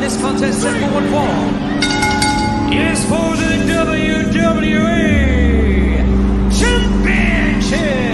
this contest is moving forward is for the WWE Championship.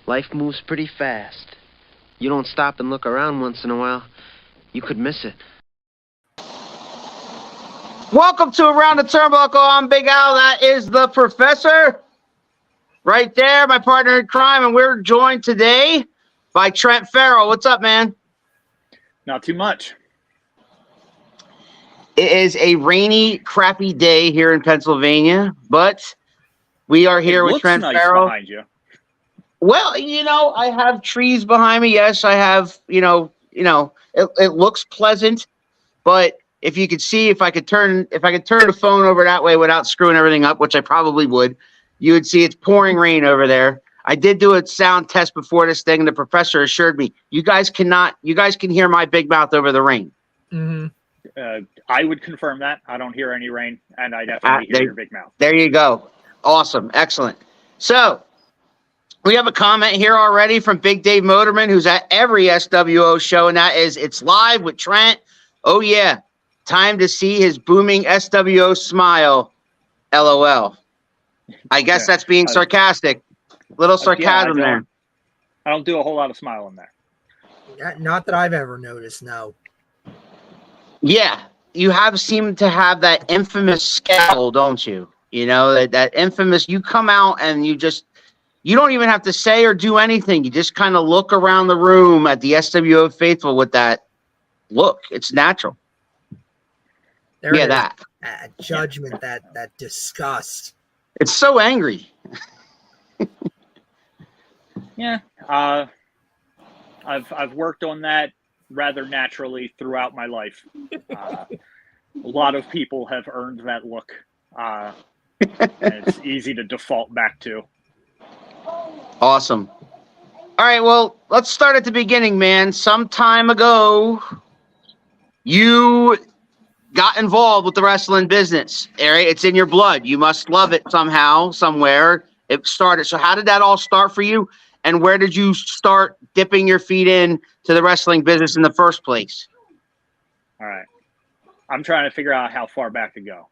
Life moves pretty fast. You don't stop and look around once in a while, you could miss it. Welcome to Around the Turnbuckle. I'm Big Al. That is the Professor. Right there, my partner in crime, and we're joined today by Trent Farrell. What's up, man? Not too much. It is a rainy, crappy day here in Pennsylvania, but we are here with Trent nice Farrell. Behind you. Well, I have trees behind me. Yes, I have, it looks pleasant, but if you could see, if I could turn the phone over that way without screwing everything up, which I probably would, you would see it's pouring rain over there. I did do a sound test before this thing, and the professor assured me, you guys can hear my big mouth over the rain. Mm-hmm. I would confirm that. I don't hear any rain, and I definitely hear your big mouth. There you go. Awesome. Excellent. So, we have a comment here already from Big Dave Motorman, who's at every SWO show, and that is, it's live with Trent. Oh, yeah. Time to see his booming SWO smile. LOL. I guess that's being sarcastic. Little sarcasm there. I don't do a whole lot of smiling there. Not that I've ever noticed, no. Yeah. You seem to have that infamous scowl, don't you? That infamous, you come out and you don't even have to say or do anything. You just kind of look around the room at the SWO faithful with that look. It's natural. That judgment, that disgust. It's so angry. Yeah. I've worked on that rather naturally throughout my life. A lot of people have earned that look. And it's easy to default back to. Awesome. All right, well, let's start at the beginning, man. Some time ago, you got involved with the wrestling business. It's in your blood. You must love it somehow, somewhere. It started. So how did that all start for you? And where did you start dipping your feet in to the wrestling business in the first place? All right. I'm trying to figure out how far back to go.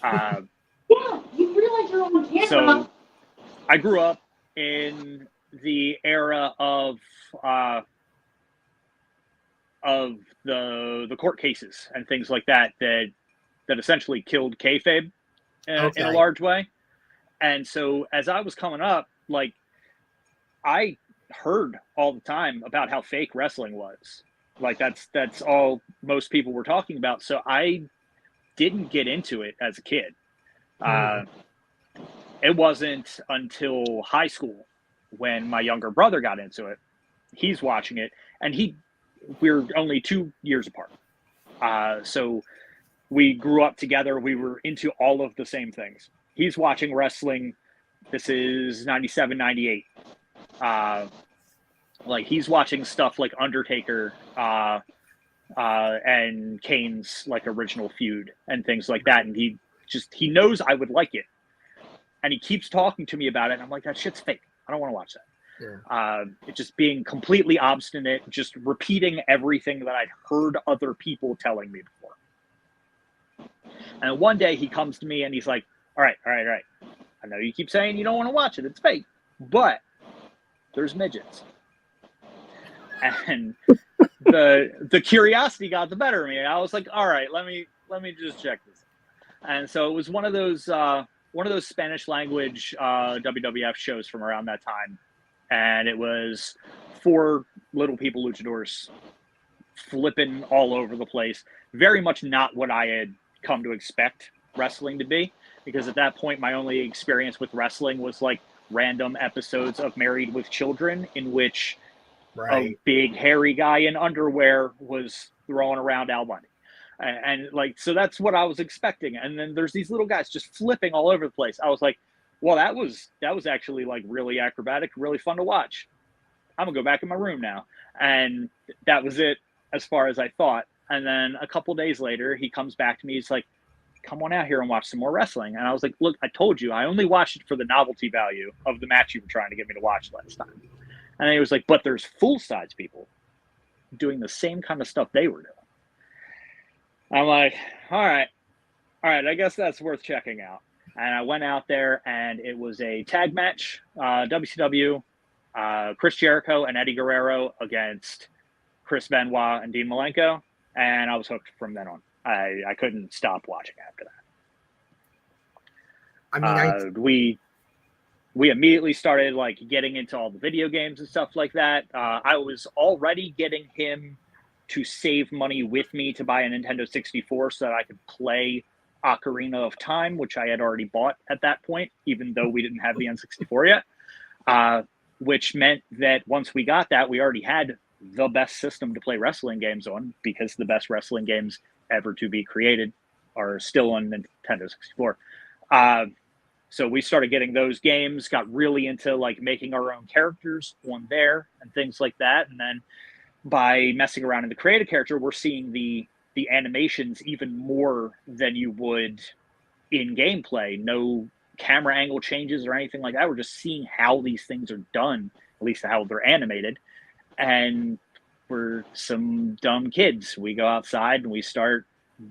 Yeah, you realize you're on camera. So I grew up in the era of the court cases and things like that essentially killed kayfabe in a large way. And so as I was coming up, like, I heard all the time about how fake wrestling was. Like, that's all most people were talking about. So I didn't get into it as a kid. It wasn't until high school when my younger brother got into it. He's watching it, and we're only 2 years apart. So we grew up together. We were into all of the same things. He's watching wrestling. This is 97, 98. Like, he's watching stuff like Undertaker and Kane's like original feud and things like that. And he knows I would like it. And he keeps talking to me about it. And I'm like, that shit's fake. I don't want to watch that. Yeah. It's just being completely obstinate, just repeating everything that I'd heard other people telling me before. And one day he comes to me and he's like, all right. I know you keep saying you don't want to watch it. It's fake. But there's midgets. And the curiosity got the better of me. I was like, all right, let me just check this. And so it was one of those Spanish language WWF shows from around that time. And it was 4 little people luchadors flipping all over the place. Very much not what I had come to expect wrestling to be, because at that point my only experience with wrestling was like random episodes of Married with Children in which a big hairy guy in underwear was throwing around Al Bundy. And like, so that's what I was expecting. And then there's these little guys just flipping all over the place. I was like, well, that was actually like really acrobatic, really fun to watch. I'm gonna go back in my room now. And that was it as far as I thought. And then a couple days later, he comes back to me. He's like, come on out here and watch some more wrestling. And I was like, look, I told you, I only watched it for the novelty value of the match you were trying to get me to watch last time. And then he was like, but there's full-size people doing the same kind of stuff they were doing. I'm like, all right, I guess that's worth checking out. And I went out there, and it was a tag match, WCW, Chris Jericho and Eddie Guerrero against Chris Benoit and Dean Malenko, and I was hooked from then on. I couldn't stop watching after that. I mean, we immediately started like getting into all the video games and stuff like that. I was already getting him to save money with me to buy a Nintendo 64 so that I could play Ocarina of Time, which I had already bought at that point, even though we didn't have the N64 yet. Which meant that once we got that, we already had the best system to play wrestling games on, because the best wrestling games ever to be created are still on Nintendo 64. So we started getting those games, got really into like making our own characters on there and things like that. And then by messing around in the create a character, we're seeing the animations even more than you would in gameplay. No camera angle changes or anything like that. We're just seeing how these things are done, at least how they're animated. And we're some dumb kids. We go outside and we start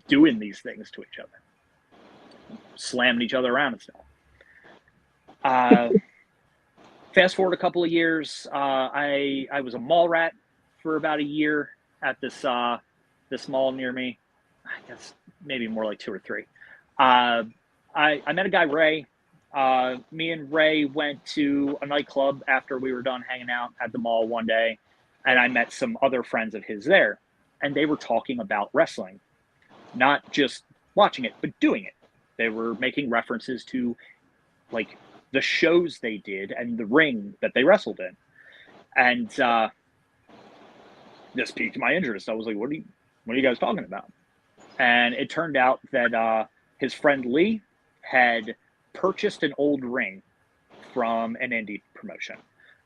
doing these things to each other, slamming each other around and stuff. Fast forward a couple of years, I was a mall rat for about a year at this mall near me. I guess maybe more like 2 or 3. I met a guy, Ray. Me and Ray went to a nightclub after we were done hanging out at the mall one day, and I met some other friends of his there, and they were talking about wrestling, not just watching it, but doing it. They were making references to like the shows they did and the ring that they wrestled in. And this piqued my interest. I was like, what are you guys talking about? And it turned out that his friend Lee had purchased an old ring from an indie promotion.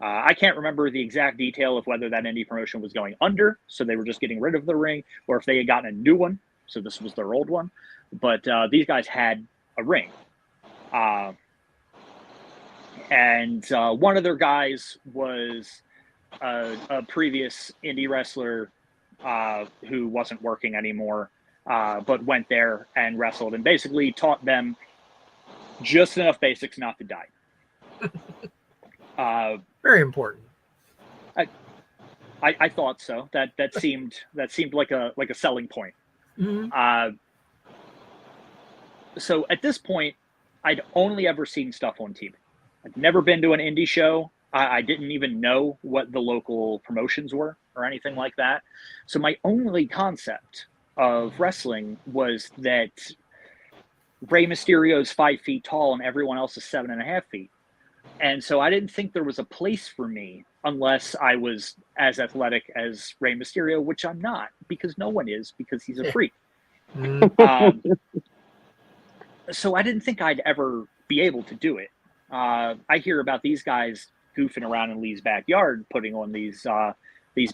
I can't remember the exact detail of whether that indie promotion was going under, so they were just getting rid of the ring, or if they had gotten a new one, so this was their old one. But these guys had a ring. And one of their guys was a previous indie wrestler who wasn't working anymore, but went there and wrestled and basically taught them just enough basics not to die. Very important. I thought so. That seemed like a selling point. Mm-hmm. So at this point, I'd only ever seen stuff on TV. I'd never been to an indie show. I didn't even know what the local promotions were or anything like that. So my only concept of wrestling was that Rey Mysterio's 5 feet tall and everyone else is 7.5 feet. And so I didn't think there was a place for me unless I was as athletic as Rey Mysterio, which I'm not, because no one is, because he's a freak. So I didn't think I'd ever be able to do it. I hear about these guys goofing around in Lee's backyard, putting on these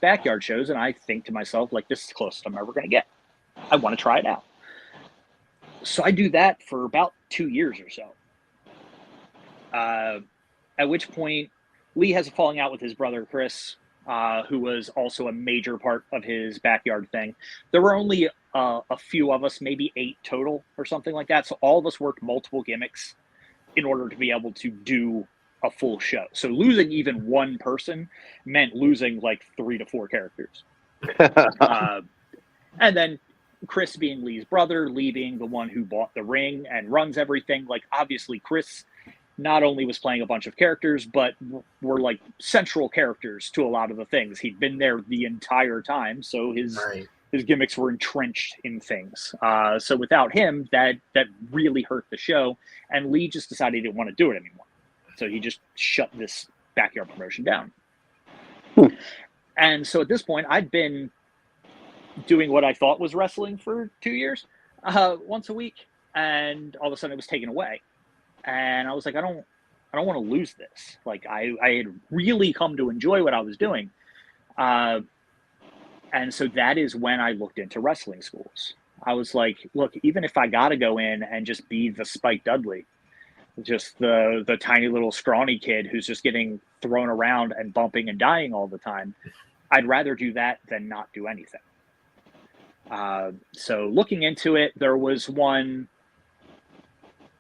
backyard shows, and I think to myself, like, this is the closest I'm ever going to get. I want to try it out. So I do that for about 2 years or so. At which point, Lee has a falling out with his brother, Chris, who was also a major part of his backyard thing. There were only a few of us, maybe 8 total or something like that. So all of us worked multiple gimmicks in order to be able to do a full show. So losing even one person meant losing like 3 to 4 characters. And then Chris being Lee's brother, Lee being the one who bought the ring and runs everything. Like, obviously Chris not only was playing a bunch of characters, but were like central characters to a lot of the things. He'd been there the entire time. So his his gimmicks were entrenched in things. So without him, that really hurt the show. And Lee just decided he didn't want to do it anymore. So he just shut this backyard promotion down. And so at this point, I'd been doing what I thought was wrestling for 2 years, once a week, and all of a sudden it was taken away. And I was like, I don't want to lose this. Like I had really come to enjoy what I was doing. And so that is when I looked into wrestling schools. I was like, look, even if I got to go in and just be the Spike Dudley, just the tiny little scrawny kid who's just getting thrown around and bumping and dying all the time, I'd rather do that than not do anything. So looking into it, there was one.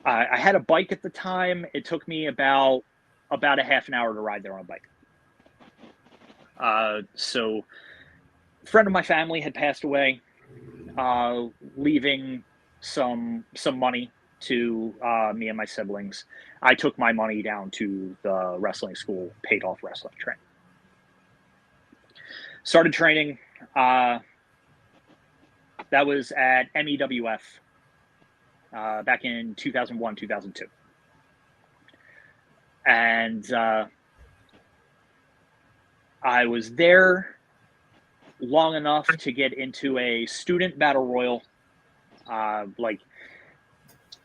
I had a bike at the time. It took me about a half an hour to ride there on a bike. So a friend of my family had passed away, leaving some money to me and my siblings. I took my money down to the wrestling school, paid off wrestling training. Started training. That was at MEWF back in 2001, 2002. And I was there long enough to get into a student battle royal.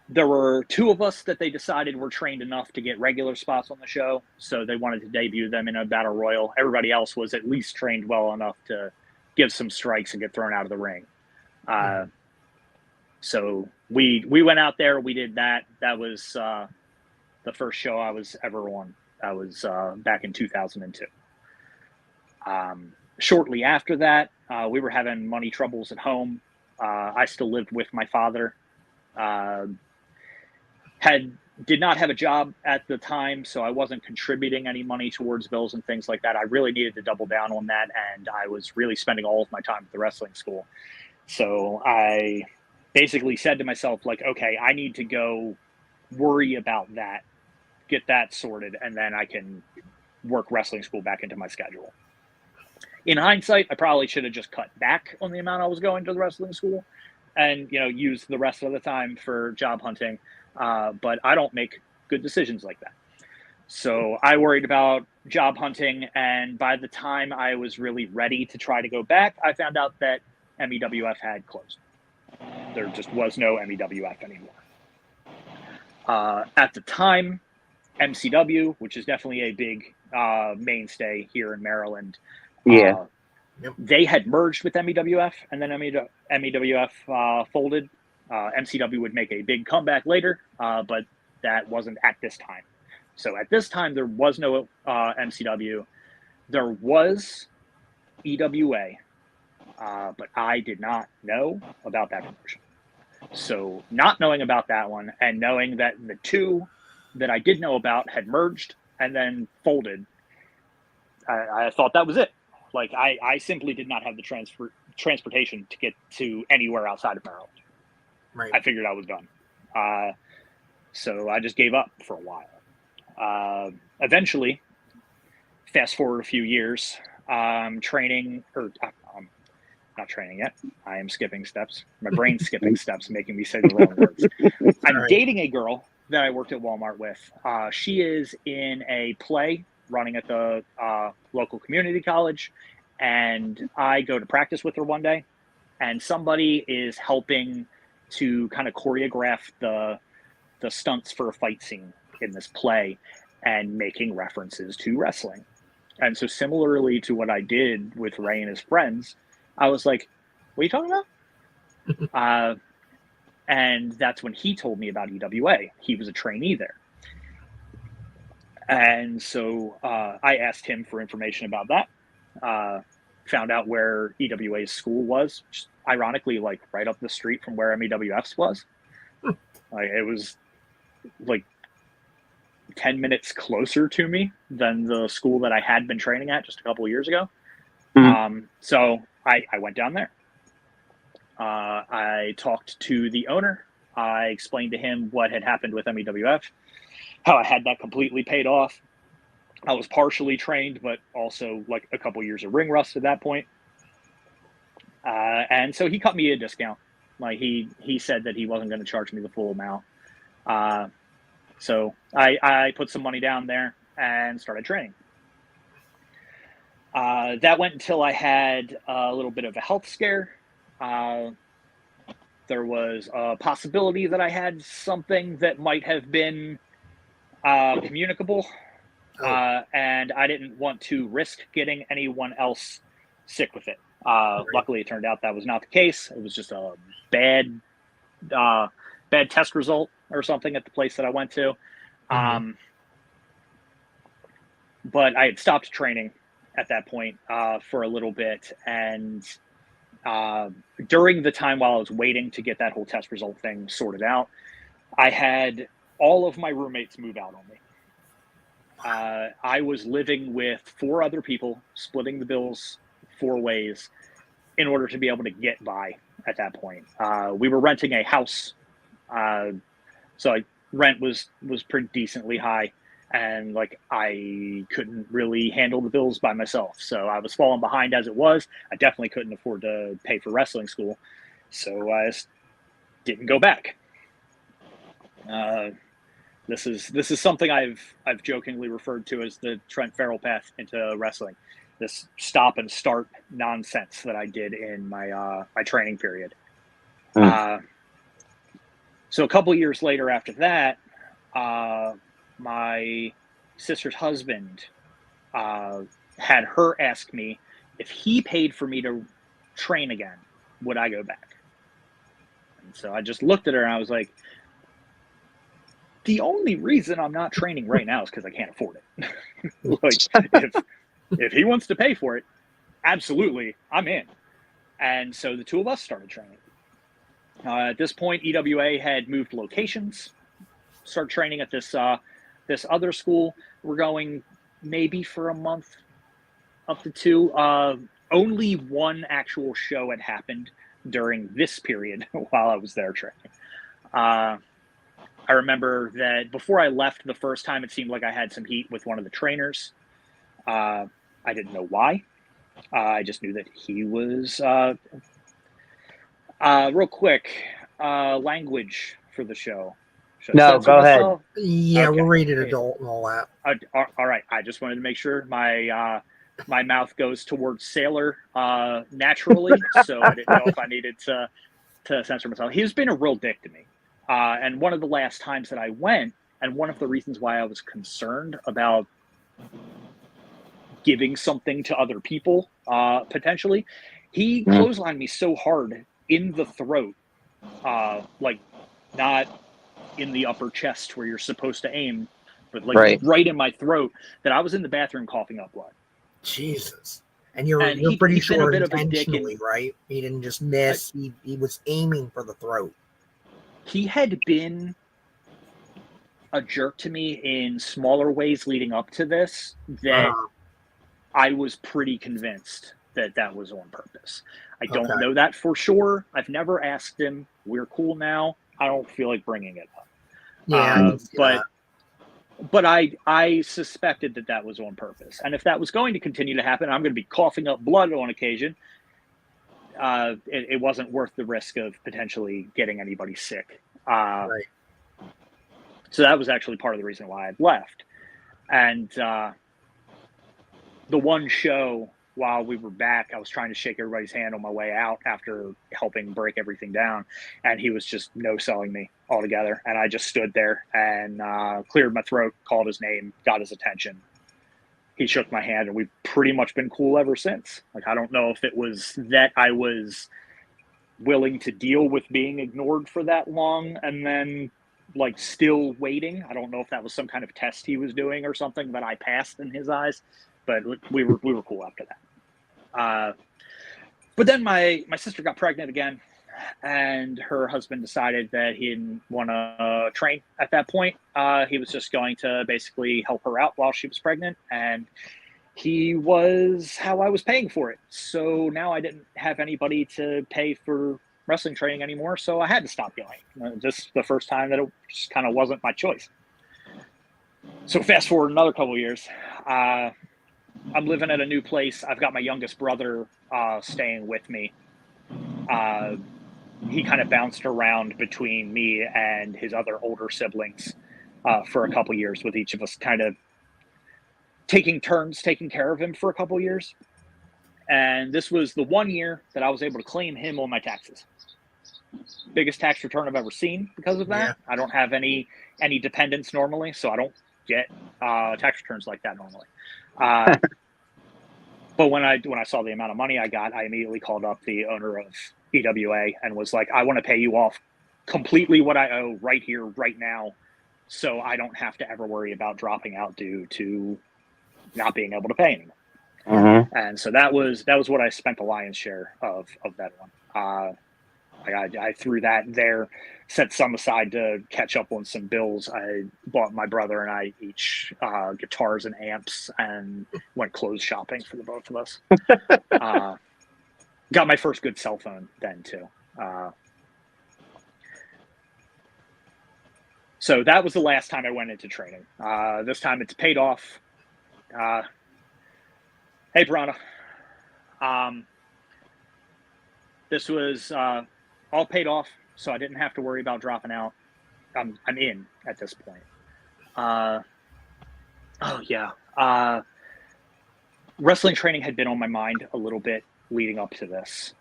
There were two of us that they decided were trained enough to get regular spots on the show, so they wanted to debut them in a battle royal. Everybody else was at least trained well enough to give some strikes and get thrown out of the ring. So we went out there, we did that. That was the first show I was ever on. That was back in 2002. Shortly after that, we were having money troubles at home. I still lived with my father. Did not have a job at the time, so I wasn't contributing any money towards bills and things like that. I really needed to double down on that, and I was really spending all of my time at the wrestling school. So I basically said to myself, like, okay, I need to go worry about that, get that sorted, and then I can work wrestling school back into my schedule. In hindsight, I probably should have just cut back on the amount I was going to the wrestling school and, use the rest of the time for job hunting. But I don't make good decisions like that. So I worried about job hunting. And by the time I was really ready to try to go back, I found out that MEWF had closed. There just was no MEWF anymore. At the time, MCW, which is definitely a big mainstay here in Maryland, they had merged with MEWF, and then MEWF folded. MCW would make a big comeback later, but that wasn't at this time. So at this time, there was no MCW. There was EWA, but I did not know about that promotion. So not knowing about that one and knowing that the two that I did know about had merged and then folded, I thought that was it. Like, I simply did not have the transportation to get to anywhere outside of Maryland. Right. I figured I was done. So I just gave up for a while. Eventually, fast forward a few years, training, or I'm not training yet. I am skipping steps. My brain's skipping steps, making me say the wrong words. I'm dating a girl that I worked at Walmart with. She is in a play running at the local community college, and I go to practice with her one day, and somebody is helping to kind of choreograph the stunts for a fight scene in this play and making references to wrestling. And so similarly to what I did with Ray and his friends, I was like, what are you talking about? And that's when he told me about EWA. He was a trainee there. And so I asked him for information about that. Found out where EWA's school was, just ironically, like right up the street from where MEWF's was. It was like 10 minutes closer to me than the school that I had been training at just a couple of years ago. So I went down there. I talked to the owner. I explained to him what had happened with MEWF, how I had that completely paid off. I was partially trained, but also like a couple years of ring rust at that point. And so he cut me a discount. Like he said that he wasn't going to charge me the full amount. So I put some money down there and started training. That went until I had a little bit of a health scare. There was a possibility that I had something that might have been communicable. And I didn't want to risk getting anyone else sick with it. Luckily, it turned out that was not the case. It was just a bad test result or something at the place that I went to. But I had stopped training at that point for a little bit. And during the time while I was waiting to get that whole test result thing sorted out, I had all of my roommates move out on me. I was living with 4 other people, splitting the bills 4 ways in order to be able to get by at that point. We were renting a house, so rent was pretty decently high, and like I couldn't really handle the bills by myself. So I was falling behind as it was. I definitely couldn't afford to pay for wrestling school, so I just didn't go back. This is something I've jokingly referred to as the Trent Farrell path into wrestling. This stop and start nonsense that I did in my my training period. So a couple years later after that, my sister's husband had her ask me if he paid for me to train again, would I go back? And so I just looked at her and I was like, the only reason I'm not training right now is because I can't afford it. Like, if he wants to pay for it, absolutely, I'm in. And so the 2 of us started training. At this point, EWA had moved locations, started training at this this other school. We're going maybe for a month, up to 2. Only 1 actual show had happened during this period while I was there training. I remember that before I left the first time, it seemed like I had some heat with one of the trainers. I didn't know why. I just knew that he was real quick. Language for the show. Should I No, censor go ahead. myself? Yeah, Okay. we're rated adult and all that. All right. I just wanted to make sure my my mouth goes towards sailor naturally, so I didn't know if I needed to censor myself. He's been a real dick to me. And one of the last times that I went, and one of the reasons why I was concerned about giving something to other people, potentially, he clotheslined me so hard in the throat, like not in the upper chest where you're supposed to aim, but like right in my throat, that I was in the bathroom coughing up blood. Jesus. And you're And pretty he's been a sure bit of a dick intentionally, right? He didn't just miss. He was aiming for the throat. He had been a jerk to me in smaller ways leading up to this that I was pretty convinced that that was on purpose. I don't know that for sure. I've never asked him. We're cool now. I don't feel like bringing it up. Yeah, but I suspected that that was on purpose. And if that was going to continue to happen, I'm going to be coughing up blood on occasion. It wasn't worth the risk of potentially getting anybody sick. right. So that was actually part of the reason why I'd left. And the one show while we were back, I was trying to shake everybody's hand on my way out after helping break everything down. And he was just no-selling me altogether. And I just stood there and cleared my throat, called his name, got his attention. He shook my hand, and we've pretty much been cool ever since. Like, I don't know if it was that I was willing to deal with being ignored for that long and then like still waiting. I don't know if that was some kind of test he was doing or something that I passed in his eyes, but we were cool after that. But then my sister got pregnant again, and her husband decided that he didn't want to train at that point. He was just going to basically help her out while she was pregnant, and he was how I was paying for it. So now I didn't have anybody to pay for wrestling training anymore, so I had to stop going. This the first time that it just kind of wasn't my choice. So fast forward another couple of years. I'm living at a new place. I've got my youngest brother staying with me. he kind of bounced around between me and his other older siblings for a couple years, with each of us kind of taking turns taking care of him for a couple years. And this was the 1 year that I was able to claim him on my taxes. Biggest tax return I've ever seen because of that. Yeah. I don't have any dependents normally, so I don't get tax returns like that normally. But when I saw the amount of money I got, I immediately called up the owner of EWA and was like, I want to pay you off completely what I owe right here, right now, so I don't have to ever worry about dropping out due to not being able to pay anymore. Mm-hmm. And so that was what I spent the lion's share of that one. I threw that there, set some aside to catch up on some bills. I bought my brother and I each guitars and amps, and went clothes shopping for the both of us. Got my first good cell phone then too. So that was the last time I went into training. This time it's paid off. Hey, Brana. This was all paid off, so I didn't have to worry about dropping out. I'm in at this point. Wrestling training had been on my mind a little bit leading up to this,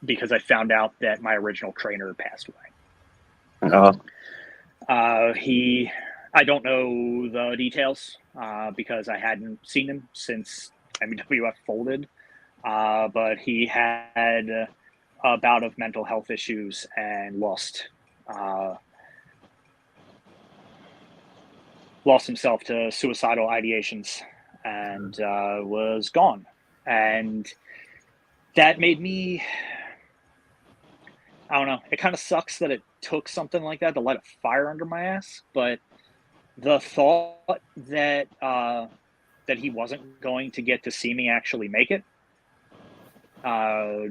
because I found out that my original trainer passed away. I don't know the details because I hadn't seen him since MWF folded, but he had a bout of mental health issues and lost himself to suicidal ideations and was gone. And that made me, I don't know, it kind of sucks that it took something like that to light a fire under my ass, but the thought that that he wasn't going to get to see me actually make it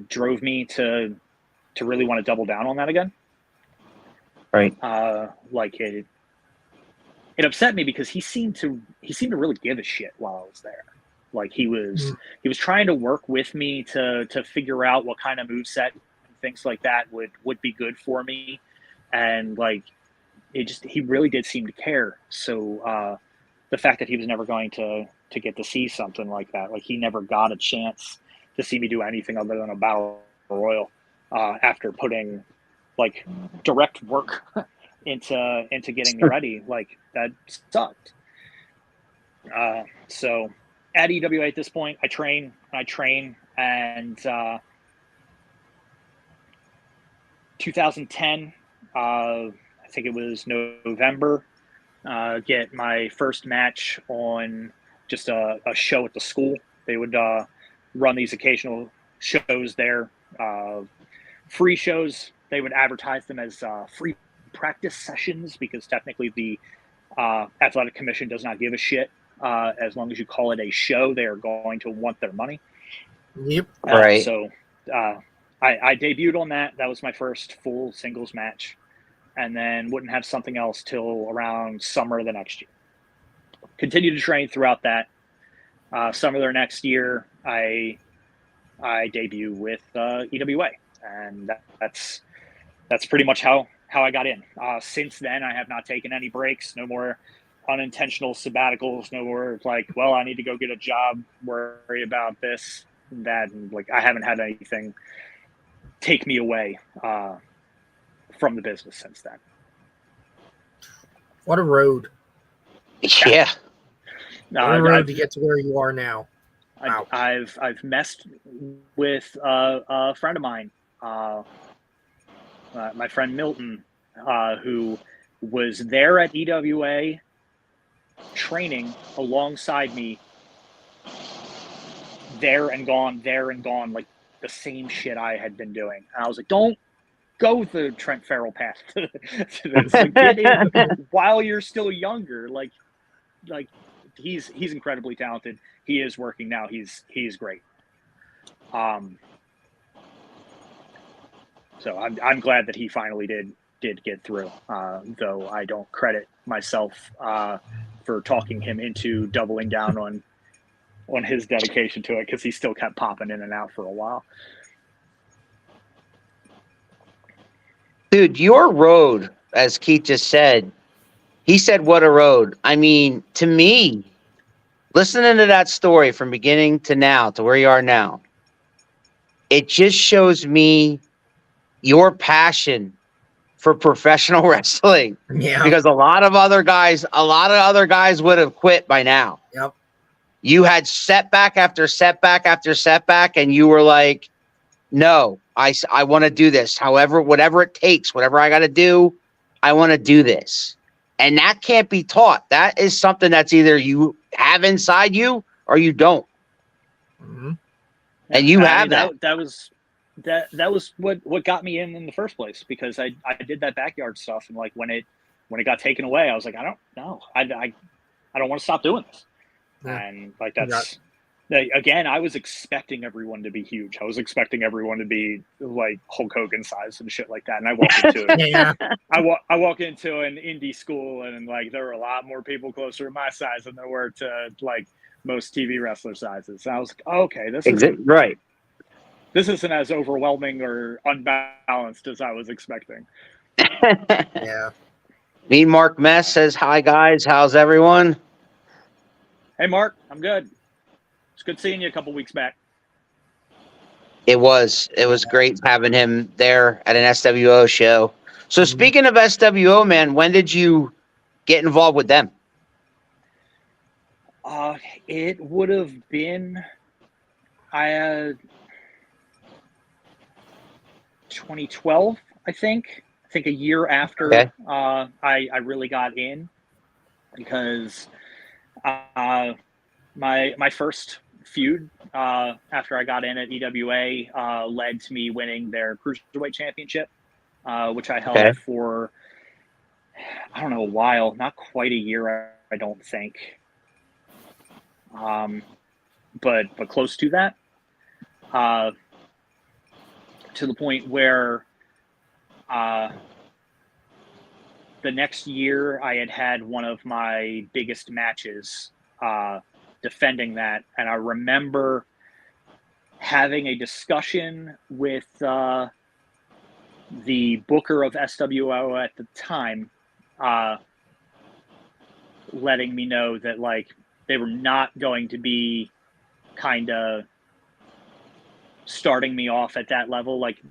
drove me to really want to double down on that again. Right. Like it upset me because he seemed to really give a shit while I was there. Like he was trying to work with me to figure out what kind of moveset and things like that would be good for me, and like he really did seem to care. So the fact that he was never going to get to see something like that, like he never got a chance to see me do anything other than a battle royal after putting like direct work into getting me ready, like that sucked. So at EWA at this point, I train, and 2010, I think it was November, get my first match on just a show at the school. They would run these occasional shows there, free shows. They would advertise them as free practice sessions because technically the athletic commission does not give a shit. As long as you call it a show, they are going to want their money. Yep. Right. So I debuted on that. That was my first full singles match, and then wouldn't have something else till around summer the next year. Continued to train throughout that. Summer the next year, I debut with EWA, and that's pretty much how I got in. Since then, I have not taken any breaks. No more unintentional sabbaticals. No more like, well, I need to go get a job, worry about this and that, and like I haven't had anything take me away from the business since then. What a road. Yeah. What a road to get to where you are now. Wow. I've messed with a friend of mine, my friend Milton, who was there at EWA training alongside me, there and gone, like the same shit I had been doing. And I was like, don't go the Trent Farrell path to this. Like, get in while you're still younger. Like he's incredibly talented. He is working now. He's great. So I'm glad that he finally did get through. Though I don't credit myself for talking him into doubling down on his dedication to it, because he still kept popping in and out for a while. Dude, your road, as Keith just said, he said, what a road. I mean, to me, listening to that story from beginning to now, to where you are now, it just shows me your passion for professional wrestling. Yeah. Because a lot of other guys would have quit by now. Yep. You had setback after setback after setback, and you were like, no, I want to do this. However, whatever it takes, whatever I got to do, I want to do this. And that can't be taught. That is something that's either you have inside you or you don't. Mm-hmm. And you have that was what got me in the first place, because I did that backyard stuff, and like when it got taken away, I was like, I don't know, I don't want to stop doing this. Yeah. And like again, I was expecting everyone to be huge. I was expecting everyone to be like Hulk Hogan size and shit like that. And I walked into Yeah. I walk into an indie school, and like there were a lot more people closer to my size than there were to like most TV wrestler sizes. And I was like, oh, okay, this isn't as overwhelming or unbalanced as I was expecting. Yeah. Me, Mark Mess says, hi guys, how's everyone? Hey Mark, I'm good. It's good seeing you a couple weeks back. It was great having him there at an SWO show. So speaking of SWO, man, when did you get involved with them? It would have been 2012, I think. I think a year after I really got in, because my first feud after I got in at EWA led to me winning their Cruiserweight Championship, which I held for, I don't know, a while, not quite a year, I don't think. But close to that, to the point where the next year I had one of my biggest matches defending that, and I remember having a discussion with the booker of SWO at the time, letting me know that like they were not going to be kind of starting me off at that level. Like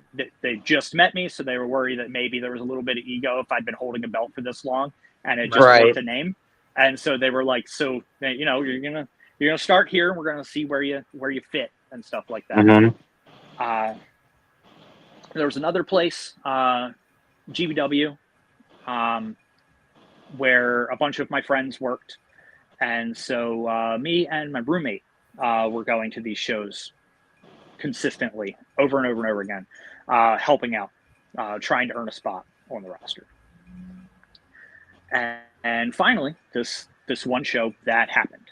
they just met me, so they were worried that maybe there was a little bit of ego if I'd been holding a belt for this long and it just worked a name. And so they were like, so you know, you're gonna start here, and we're gonna see where you fit and stuff like that. Mm-hmm. There was another place, GBW, where a bunch of my friends worked. And so me and my roommate were going to these shows consistently over and over and over again, helping out, trying to earn a spot on the roster. And finally, this one show, that happened.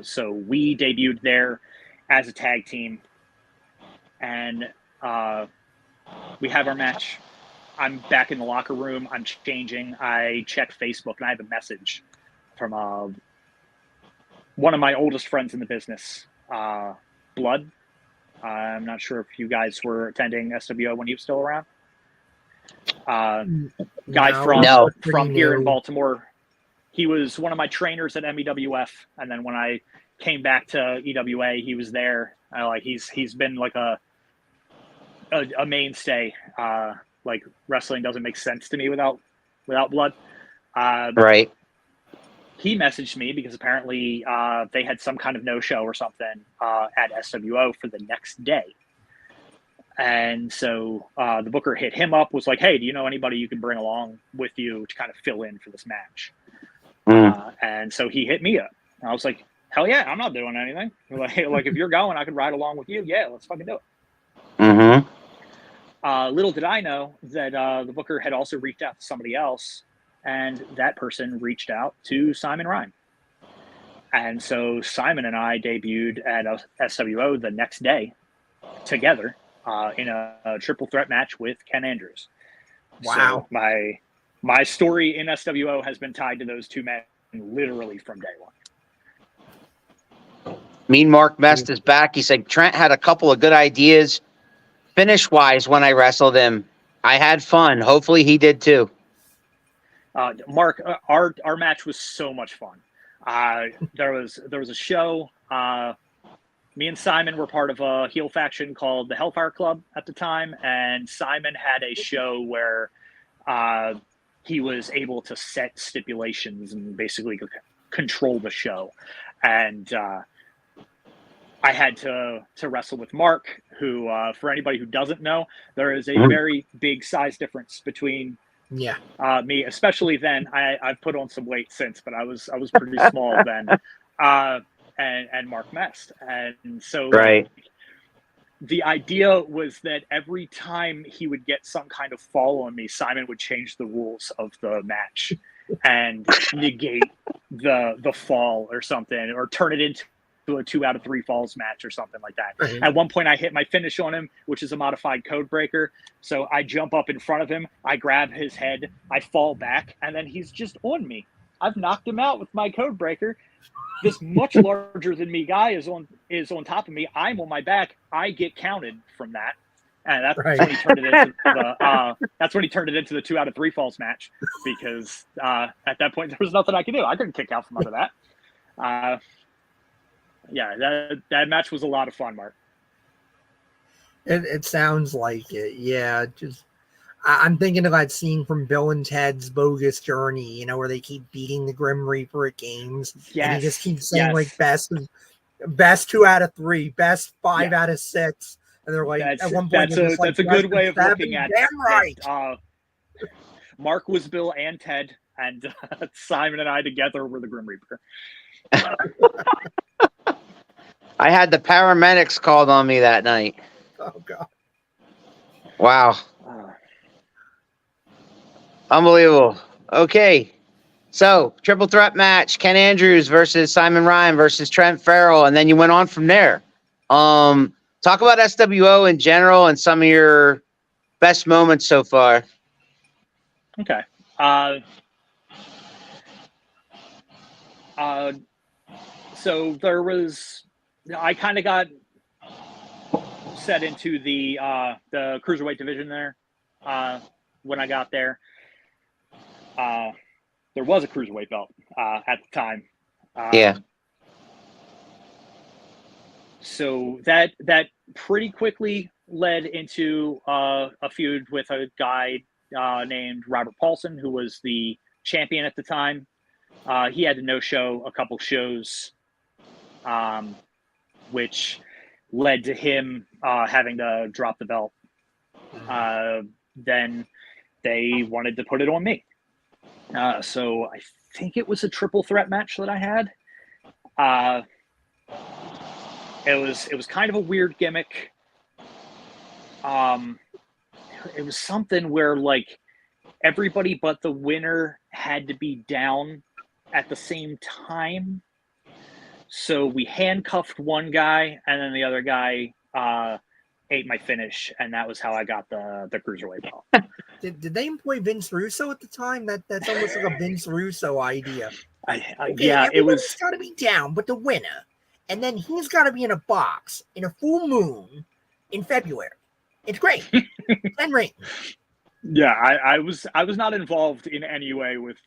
So we debuted there as a tag team, and we have our match. I'm back in the locker room. I'm changing. I check Facebook, and I have a message from one of my oldest friends in the business, Blood. I'm not sure if you guys were attending SWO when he was still around. Guy from here in Baltimore. He was one of my trainers at MEWF, and then when I came back to EWA, he was there. He's been like a mainstay. Like wrestling doesn't make sense to me without Blood. Right. He messaged me because apparently they had some kind of no-show or something at SWO for the next day. And so the booker hit him up, was like, hey, do you know anybody you can bring along with you to kind of fill in for this match? And so he hit me up. And I was like, hell yeah, I'm not doing anything. Like if you're going, I could ride along with you. Yeah, let's fucking do it. Mm-hmm. Little did I know that the booker had also reached out to somebody else, and that person reached out to Simon Rhyme. And so Simon and I debuted at SWO the next day together in a triple threat match with Ken Andrews. Wow. So my story in SWO has been tied to those two men literally from day one. Mean Mark Mest is back. He said Trent had a couple of good ideas finish-wise when I wrestled him. I had fun. Hopefully he did too. Mark, our match was so much fun. There was a show. Me and Simon were part of a heel faction called the Hellfire Club at the time, and Simon had a show where he was able to set stipulations and basically control the show. And I had to wrestle with Mark, who, for anybody who doesn't know, there is a very big size difference between me, especially then. I've put on some weight since, but I was pretty small then. And Mark Mest. And so the idea was that every time he would get some kind of fall on me, Simon would change the rules of the match and negate the fall or something, or turn it into a 2 out of 3 falls match or something like that. At one point I hit my finish on him, which is a modified code breaker. So I jump up in front of him, I grab his head, I fall back, and then he's just on me. I've knocked him out with my code breaker. This much larger than me guy is on top of me. I'm on my back. I get counted from that, and that's when he turned it into the 2 out of 3 falls match, because at that point there was nothing I could do. I couldn't kick out from under that. That match was a lot of fun, Mark. It sounds like it. Yeah, I'm thinking of that scene from Bill and Ted's Bogus Journey, where they keep beating the Grim Reaper at games. Yes. And he just keeps saying, like, best 2 out of 3, best 5 out of 6. And they're like, at one point, that's a good way of looking at it. Damn right. Mark was Bill and Ted, and Simon and I together were the Grim Reaper. I had the paramedics called on me that night. Oh, God. Wow. Unbelievable. Okay. So, triple threat match, Ken Andrews versus Simon Ryan versus Trent Farrell, and then you went on from there. Talk about SWO in general and some of your best moments so far. Okay. So there was, I kind of got set into the cruiserweight division there when I got there. There was a cruiserweight belt at the time. So that pretty quickly led into a feud with a guy named Robert Paulson, who was the champion at the time. He had to no-show a couple shows, which led to him having to drop the belt. Then they wanted to put it on me. So I think it was a triple threat match that I had. It was kind of a weird gimmick. It was something where, like, everybody but the winner had to be down at the same time. So we handcuffed one guy, and then the other guy ate my finish, and that was how I got the cruiserweight belt. Did they employ Vince Russo at the time? That's almost like a Vince Russo idea. It was got to be down, but the winner, and then he's got to be in a box in a full moon in February. It's great. 10 rings. Yeah, I was not involved in any way with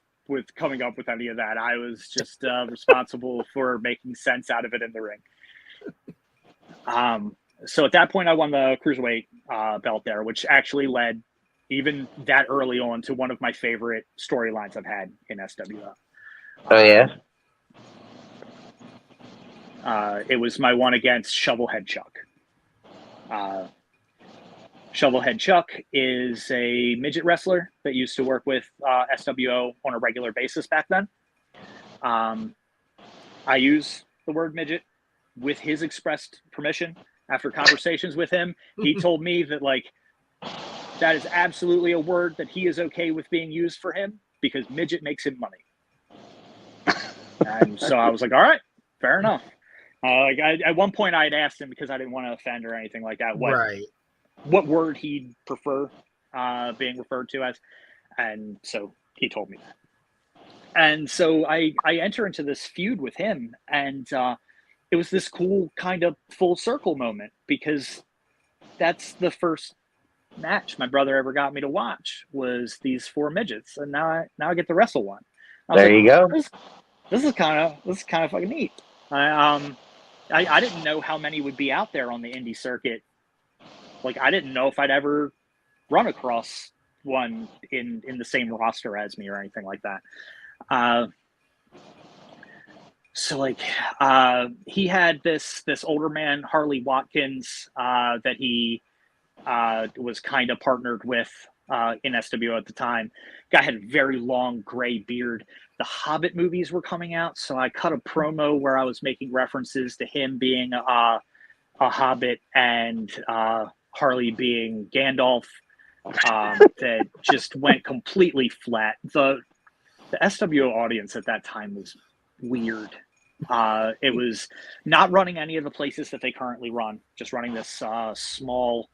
coming up with any of that. I was just responsible for making sense out of it in the ring. So at that point, I won the cruiserweight belt there, which actually led, even that early on, to one of my favorite storylines I've had in SWO. Oh, yeah? It was my one against Shovelhead Chuck. Shovelhead Chuck is a midget wrestler that used to work with SWO on a regular basis back then. I use the word midget with his expressed permission. After conversations with him, he told me that, like, that is absolutely a word that he is okay with being used for him because midget makes him money. And so I was like, all right, fair enough. At one point I had asked him, because I didn't want to offend or anything like that, what word he'd prefer being referred to as. And so he told me that. And so I enter into this feud with him, and it was this cool kind of full circle moment, because that's the first match my brother ever got me to watch was these 4 midgets, and now I get to wrestle one. There you go. This is kind of fucking neat. I didn't know how many would be out there on the indie circuit. Like, I didn't know if I'd ever run across one in the same roster as me or anything like that. So like, he had this older man, Harley Watkins, that he was kind of partnered with in SWO at the time. Guy had a very long gray beard. The Hobbit movies were coming out, so I cut a promo where I was making references to him being a Hobbit and Harley being Gandalf. That just went completely flat. The SWO audience at that time was weird. It was not running any of the places that they currently run, just running this small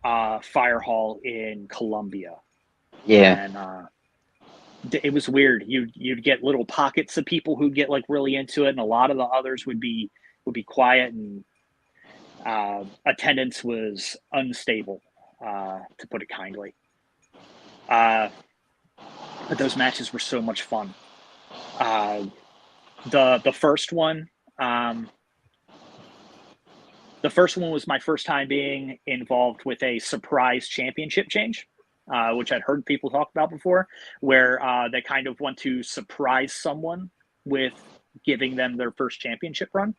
fire hall in Columbia. Yeah. And it was weird. You'd get little pockets of people who'd get like really into it, and a lot of the others would be quiet, and attendance was unstable, to put it kindly. But those matches were so much fun. The first one was my first time being involved with a surprise championship change, which I'd heard people talk about before, where they kind of want to surprise someone with giving them their first championship run.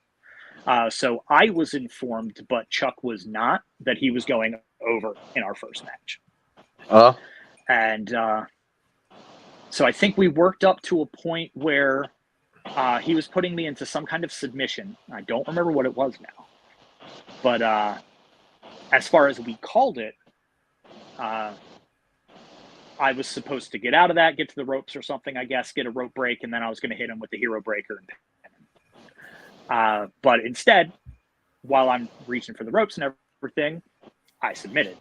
So I was informed, but Chuck was not, that he was going over in our first match. And so I think we worked up to a point where he was putting me into some kind of submission. I don't remember what it was now. But as far as we called it, I was supposed to get out of that, get to the ropes or something, I guess, get a rope break, and then I was going to hit him with the hero breaker and pin him. But instead, while I'm reaching for the ropes and everything, I submitted,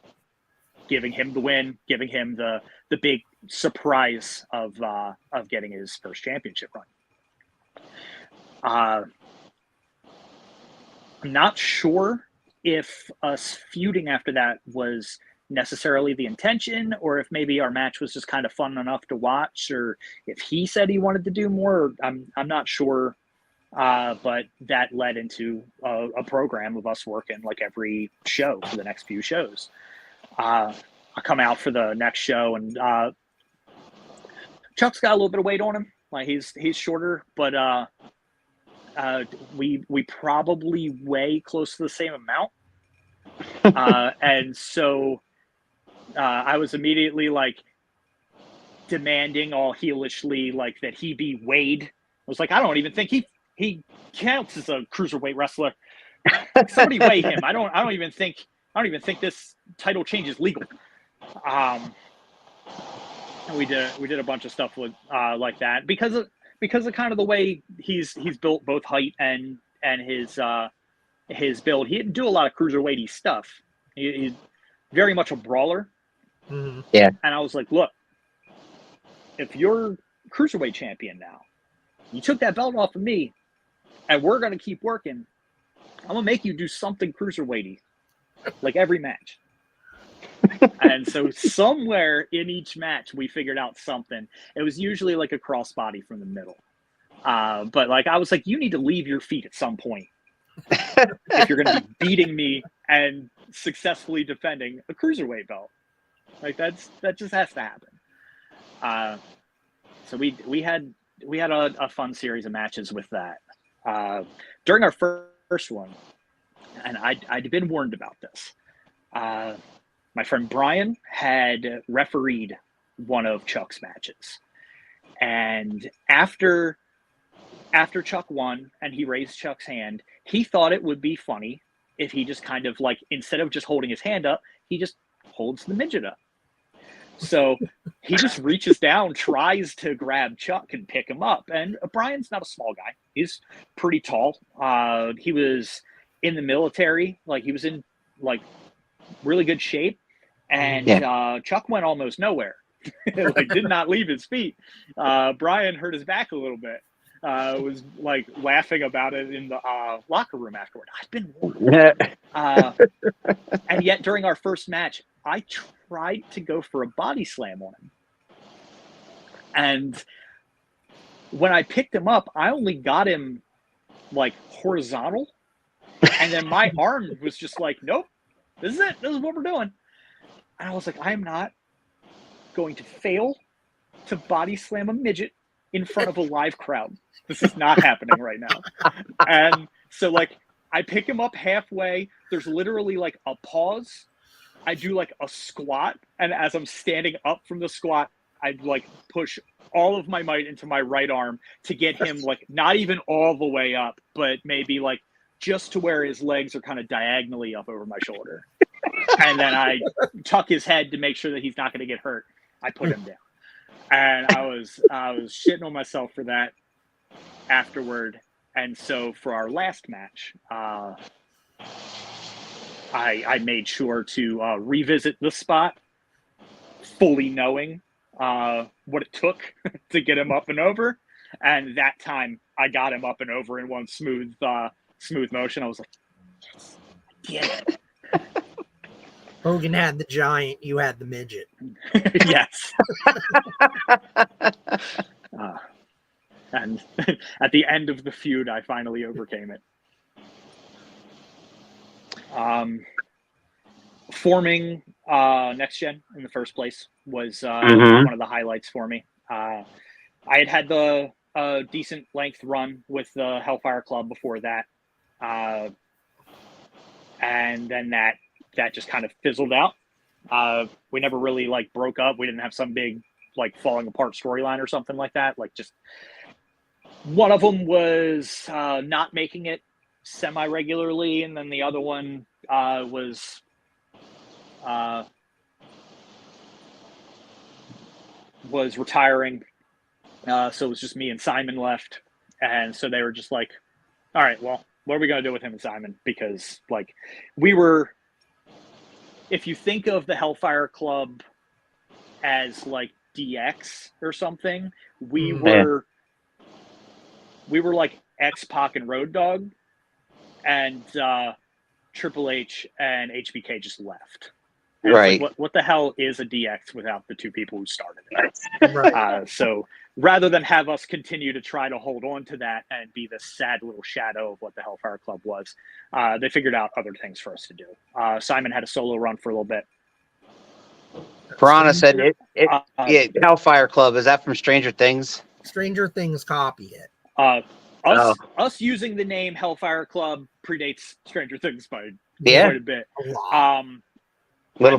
giving him the win, giving him the big surprise of getting his first championship run. I'm not sure if us feuding after that was necessarily the intention, or if maybe our match was just kind of fun enough to watch, or if he said he wanted to do more. I'm not sure, but that led into a program of us working like every show for the next few shows. I come out for the next show, and Chuck's got a little bit of weight on him. Like he's shorter, but we probably weigh close to the same amount. And so I was immediately like demanding all heelishly like that he be weighed. I was like, I don't even think he counts as a cruiserweight wrestler. Somebody weigh him. I don't even think this title change is legal. And we did a bunch of stuff with like that because of kind of the way he's built, both height and his build. He didn't do a lot of cruiserweighty stuff. He's very much a brawler. Mm-hmm. Yeah. And I was like, look, if you're cruiserweight champion now, you took that belt off of me, and we're going to keep working, I'm going to make you do something cruiserweighty, like every match. And so somewhere in each match, we figured out something. It was usually like a crossbody from the middle. But like, I was like, you need to leave your feet at some point if you're going to be beating me and successfully defending a cruiserweight belt. Like that just has to happen. So we had a fun series of matches with that. During our first one, and I'd been warned about this. My friend Brian had refereed one of Chuck's matches, and after Chuck won and he raised Chuck's hand, he thought it would be funny if he just kind of like, instead of just holding his hand up, he just holds the midget up. So he just reaches down, tries to grab Chuck and pick him up. And Brian's not a small guy. He's pretty tall. He was in the military. Like he was in like really good shape. And Chuck went almost nowhere. Like did not leave his feet. Brian hurt his back a little bit. Was like laughing about it in the locker room afterward. I've been warned. And yet during our first match, I tried to go for a body slam on him. And when I picked him up, I only got him like horizontal. And then my arm was just like, nope, this is it. This is what we're doing. And I was like, I'm not going to fail to body slam a midget in front of a live crowd. This is not happening right now. And so like I pick him up halfway. There's literally like a pause. I do like a squat. And as I'm standing up from the squat, I like push all of my might into my right arm to get him like not even all the way up, but maybe like just to where his legs are kind of diagonally up over my shoulder. And then I tuck his head to make sure that he's not going to get hurt. I put him down. And I was shitting on myself for that afterward. And so for our last match, I made sure to revisit the spot, fully knowing what it took to get him up and over. And that time I got him up and over in one smooth motion. I was like, yes, I did it. Hogan had the giant, you had the midget. Yes. And at the end of the feud, I finally overcame it. Forming Next Gen in the first place was one of the highlights for me. I had the decent length run with the Hellfire Club before that. And then that just kind of fizzled out. We never really like broke up. We didn't have some big like falling apart storyline or something like that. Like just one of them was not making it semi-regularly, and then the other one was retiring. So it was just me and Simon left. And so they were just like, all right, well, what are we going to do with him and Simon? Because like we were, if you think of the Hellfire Club as like DX or something, we were like X-Pac and Road Dogg, and Triple H and HBK just left. And Right. Like, what the hell is a DX without the two people who started it? Right. So rather than have us continue to try to hold on to that and be this sad little shadow of what the Hellfire Club was, they figured out other things for us to do. Simon had a solo run for a little bit. Piranha said Hellfire Club. Is that from Stranger Things? Stranger Things copied it. Us using the name Hellfire Club predates Stranger Things by quite a bit. I'm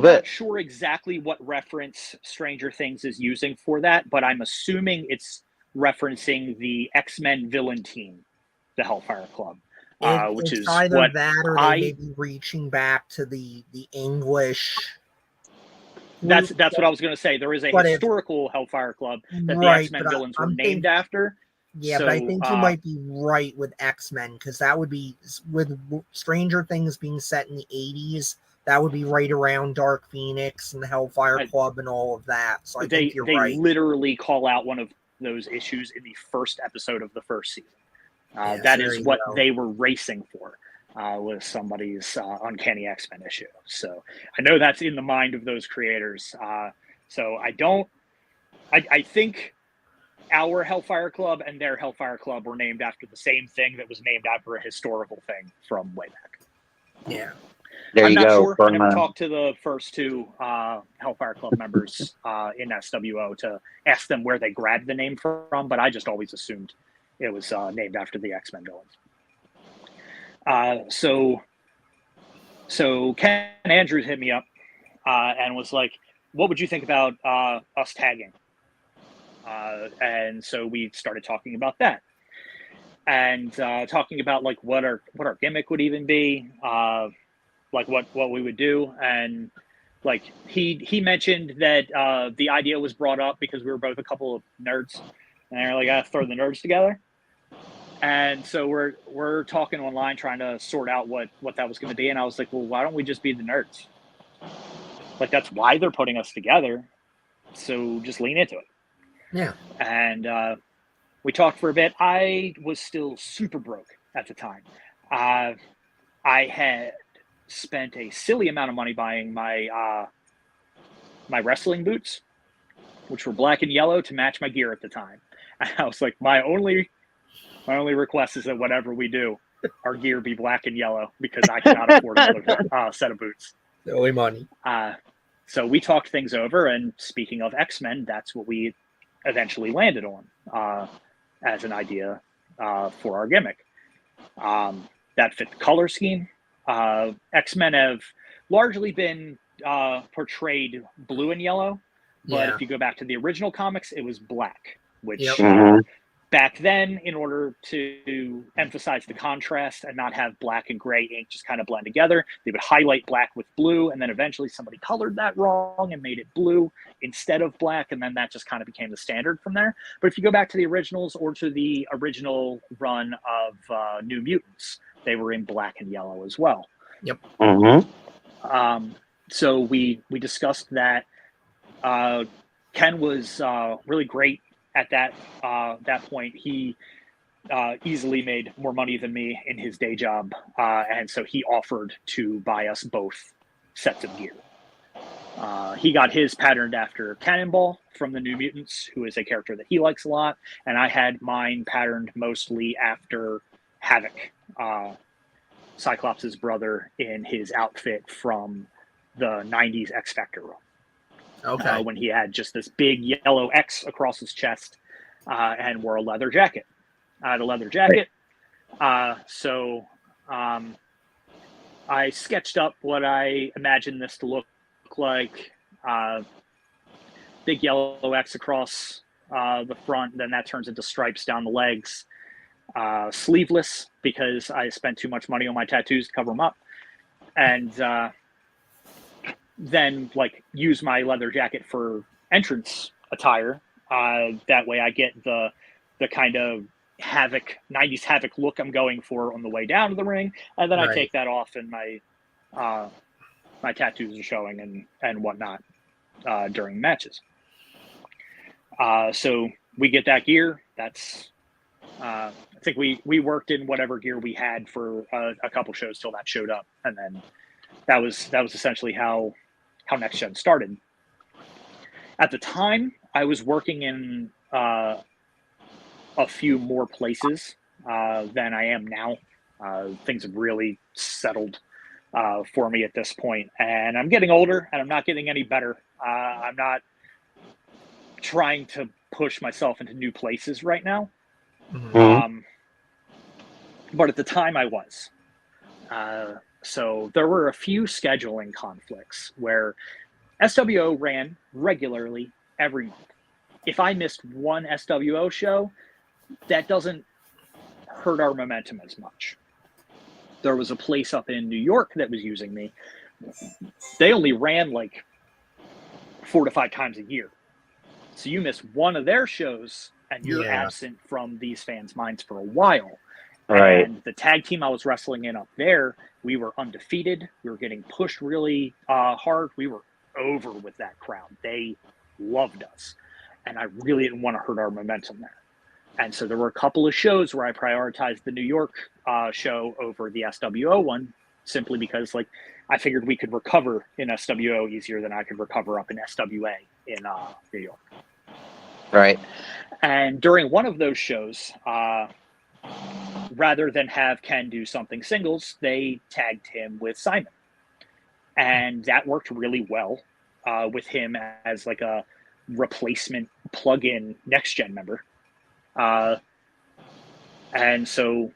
not sure exactly what reference Stranger Things is using for that, but I'm assuming it's referencing the X-Men villain team, the Hellfire Club, which is either what that or they may be reaching back to the English. That's what I was going to say. There is a historical Hellfire Club that the X-Men villains were named after. Yeah, but I think you might be right with X-Men, because that would be, with Stranger Things being set in the 80s, that would be right around Dark Phoenix and the Hellfire Club and all of that. So I think you're right. They literally call out one of those issues in the first episode of the first season. That is what they were racing for, was somebody's Uncanny X-Men issue. So I know that's in the mind of those creators. So I think our Hellfire Club and their Hellfire Club were named after the same thing that was named after a historical thing from way back. Yeah. I'm not sure. I never talked to the first two Hellfire Club members in SWO to ask them where they grabbed the name from, but I just always assumed it was named after the X-Men villains. So Ken Andrews hit me up and was like, what would you think about us tagging? And so we started talking about that, and talking about like what our gimmick would even be, like what we would do. And like he mentioned that the idea was brought up because we were both a couple of nerds, and they're like, "I throw the nerds together." And so we're talking online, trying to sort out what that was going to be. And I was like, well, why don't we just be the nerds? Like, that's why they're putting us together. So just lean into it. Yeah. And we talked for a bit. I was still super broke at the time. I had spent a silly amount of money buying my my wrestling boots, which were black and yellow to match my gear at the time. And I was like, my only request is that whatever we do, our gear be black and yellow because I cannot afford another set of boots. Silly money. So we talked things over, and speaking of X-Men, that's what we eventually landed on as an idea for our gimmick. That fit the color scheme. X-Men have largely been portrayed blue and yellow, but if you go back to the original comics, it was black, which back then, in order to emphasize the contrast and not have black and gray ink just kind of blend together, they would highlight black with blue, and then eventually somebody colored that wrong and made it blue instead of black, and then that just kind of became the standard from there. But if you go back to the originals or to the original run of New Mutants, they were in black and yellow as well. Yep. So we discussed that. Ken was really great at that point. He easily made more money than me in his day job, and so he offered to buy us both sets of gear. He got his patterned after Cannonball from the New Mutants, who is a character that he likes a lot, and I had mine patterned mostly after Havoc, Cyclops' brother, in his outfit from the 90s X Factor run. Okay. When he had just this big yellow X across his chest and wore a leather jacket. I had a leather jacket. So I sketched up what I imagined this to look like. Big yellow X across the front, then that turns into stripes down the legs. Sleeveless, because I spent too much money on my tattoos to cover them up. And then use my leather jacket for entrance attire. That way I get the kind of Havoc, 90s Havoc look I'm going for on the way down to the ring. And then I take that off and my tattoos are showing and whatnot during matches. So we get that gear. That's, I think we worked in whatever gear we had for a couple shows till that showed up. And then that was essentially how Next Gen started. At the time, I was working in a few more places than I am now. Things have really settled for me at this point, and I'm getting older, and I'm not getting any better. I'm not trying to push myself into new places right now, but at the time I was. So there were a few scheduling conflicts where SWO ran regularly every month. If I missed one SWO show, that doesn't hurt our momentum as much. There was a place up in New York that was using me. They only ran 4 to 5 times a year. So you miss one of their shows and you're absent from these fans' minds for a while. Right. And the tag team I was wrestling in up there, we were undefeated. We were getting pushed really hard. We were over with that crowd. They loved us. And I really didn't want to hurt our momentum there. And so there were a couple of shows where I prioritized the New York show over the SWO one, simply because I figured we could recover in SWO easier than I could recover up in SWA in New York. Right. And during one of those shows, rather than have Ken do something singles, they tagged him with Simon. And that worked really well with him as a replacement plug-in Next Gen member. And so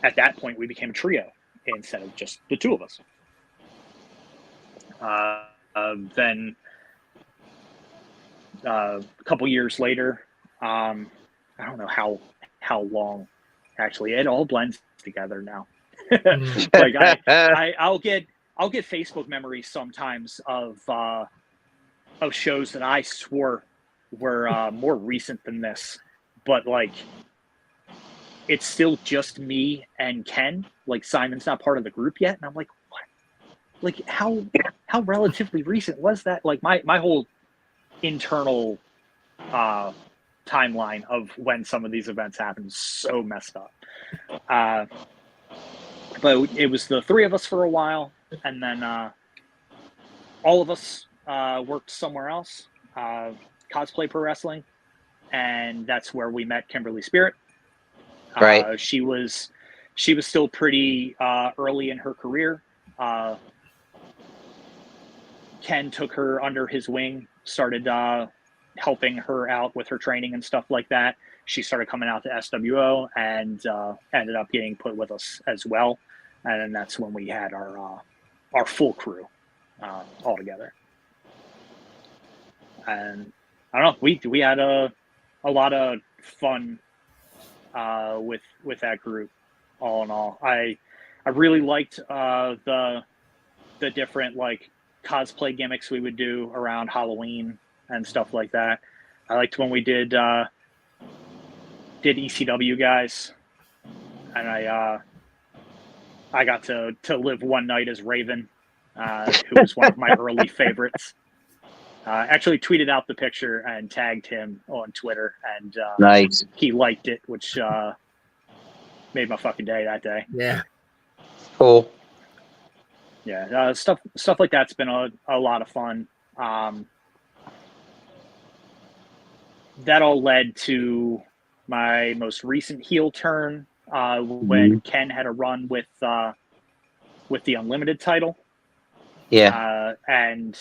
at that point, we became a trio instead of just the two of us. Then a couple years later, I don't know how long. Actually, it all blends together now. I'll get Facebook memories sometimes of shows that I swore were more recent than this, but it's still just me and Ken. Simon's not part of the group yet, and I'm like, what? How relatively recent was that? My whole internal timeline of when some of these events happened is so messed up. But it was the three of us for a while, and then all of us worked somewhere else, Cosplay Pro Wrestling, and that's where we met Kimberly Spirit. Right. She was still pretty early in her career. Ken took her under his wing, started helping her out with her training and stuff like that. She started coming out to SWO and ended up getting put with us as well. And then that's when we had our full crew all together. And I don't know, we had a lot of fun with that group. All in all, I really liked the different like cosplay gimmicks we would do around Halloween and stuff like that. I liked when we did ECW guys, and I got to live one night as Raven, who was one of my early favorites. Actually tweeted out the picture and tagged him on Twitter, and Nice. he liked it, which made my fucking day that day. Yeah. Cool. Yeah, stuff like that's been a lot of fun. That all led to my most recent heel turn when Ken had a run with the Unlimited title. Yeah. And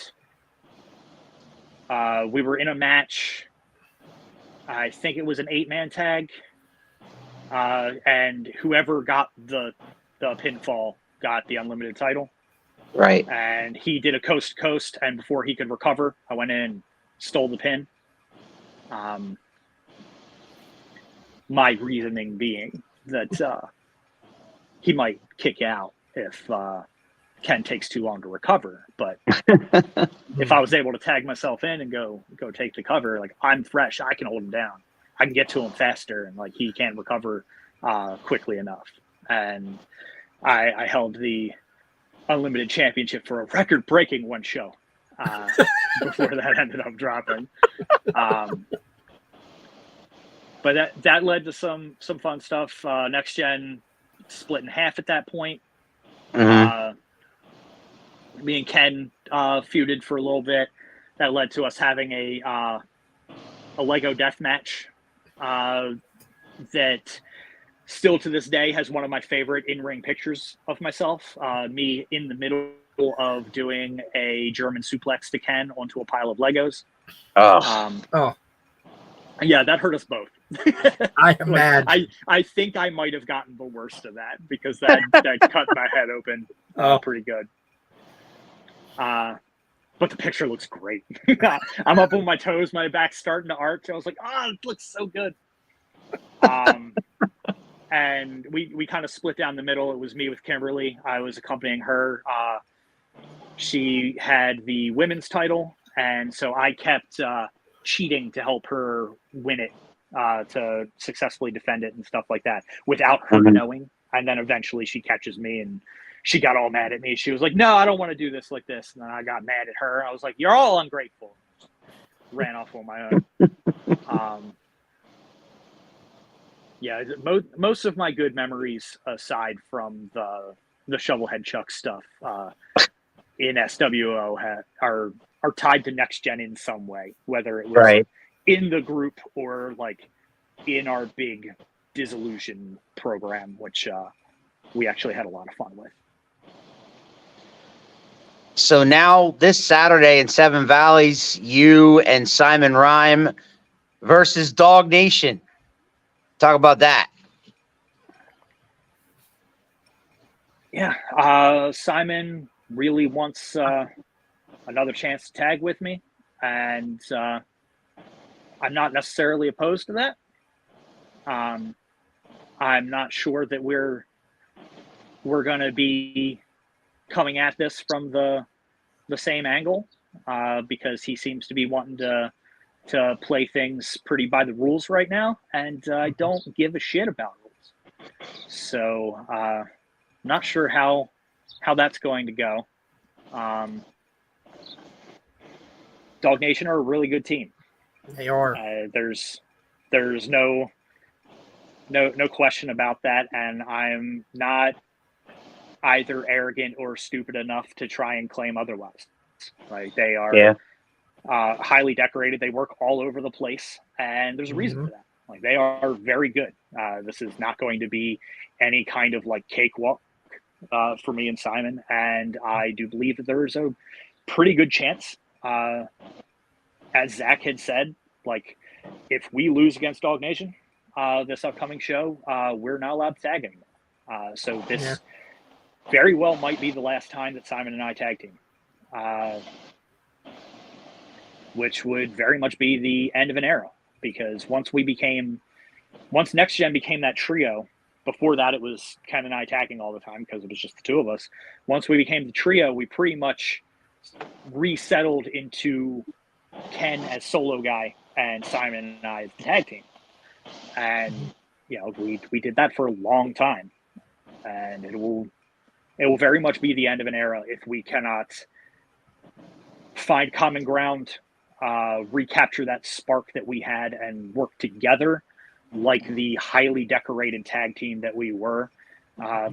we were in a match. I think it was an 8-man tag. And whoever got the pinfall got the Unlimited title. Right. And he did a coast to coast, and before he could recover, I went in and stole the pin. My reasoning being that he might kick out if Ken takes too long to recover. But if I was able to tag myself in and go take the cover, like, I'm fresh, I can hold him down. I can get to him faster, and like he can't recover quickly enough. And I held the Unlimited Championship for a record-breaking one show before that ended up dropping. But that led to some fun stuff. Next Gen split in half at that point. Mm-hmm. Me and Ken feuded for a little bit. That led to us having a Lego death match that still to this day has one of my favorite in-ring pictures of myself. Me in the middle of doing a German suplex to Ken onto a pile of Legos. Oh. Yeah, that hurt us both. I imagine. I think I might have gotten the worst of that because that cut my head open pretty good. But the picture looks great. I'm up on my toes, my back's starting to arch. I was like, it looks so good. And we kind of split down the middle. It was me with Kimberly. I was accompanying her. She had the women's title, and so I kept cheating to help her win it, to successfully defend it and stuff like that without her knowing. And then eventually she catches me, and she got all mad at me. She was like, no, I don't want to do this like this. And then I got mad at her. I was like, you're all ungrateful. Ran off on my own. Yeah, most of my good memories, aside from the Shovelhead Chuck stuff in SWO, are tied to Next Gen in some way, whether it was in the group or like in our big dissolution program, which we actually had a lot of fun with. So now this Saturday in Seven Valleys, you and Simon Rhyme versus Dog Nation. Talk about that. Yeah, Simon really wants another chance to tag with me, and I'm not necessarily opposed to that. I'm not sure that we're going to be coming at this from the same angle, because he seems to be wanting to play things pretty by the rules right now, and I don't give a shit about rules. So not sure how that's going to go. Dog Nation are a really good team. They are. There's no question about that, and I'm not either arrogant or stupid enough to try and claim otherwise. Like they are highly decorated. They work all over the place, and there's a reason for that. Like they are very good. This is not going to be any kind of like cakewalk for me and Simon, and I do believe that there is a pretty good chance, as Zach had said, like if we lose against Dog Nation this upcoming show, we're not allowed to tag anymore. So this very well might be the last time that Simon and I tag team, which would very much be the end of an era, because once Next Gen became that trio. Before that, it was Ken and I tagging all the time because it was just the two of us. Once we became the trio, we pretty much resettled into Ken as solo guy and Simon and I as the tag team. And we did that for a long time, and it will very much be the end of an era if we cannot find common ground, recapture that spark that we had, and work together like the highly decorated tag team that we were,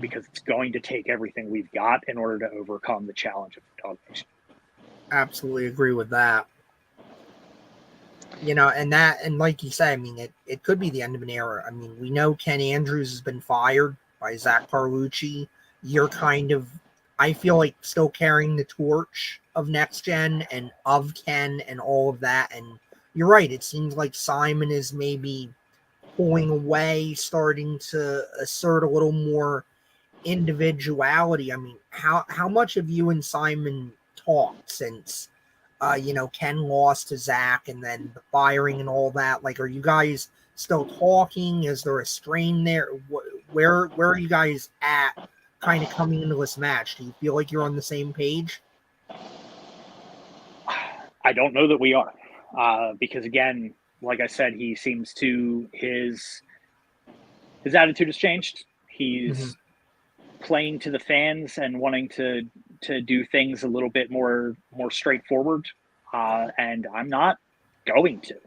because it's going to take everything we've got in order to overcome the challenge of the Dog Nation. Absolutely agree with that. And like you said, I mean, it could be the end of an era. I mean, we know Ken Andrews has been fired by Zach Carlucci. You're kind of, I feel like, still carrying the torch of Next Gen and of Ken and all of that. And you're right. It seems like Simon is maybe pulling away, starting to assert a little more individuality. I mean, how much have you and Simon talked since Ken lost to Zach and then the firing and all that? Like, are you guys still talking? Is there a strain there? Where are you guys at kind of coming into this match? Do you feel like you're on the same page? I don't know that we are, because again, like I said, he seems to his attitude has changed. He's playing to the fans and wanting to do things a little bit more straightforward, and I'm not going to,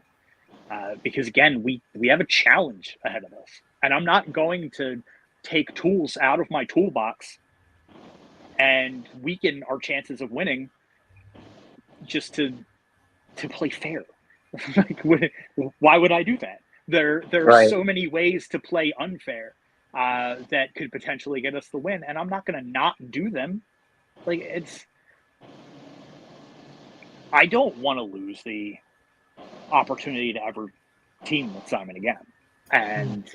because again, we have a challenge ahead of us, and I'm not going to take tools out of my toolbox and weaken our chances of winning just to play fair. Like, why would I do that? There are so many ways to play unfair that could potentially get us the win, and I'm not going to not do them. Like, I don't want to lose the opportunity to ever team with Simon again, and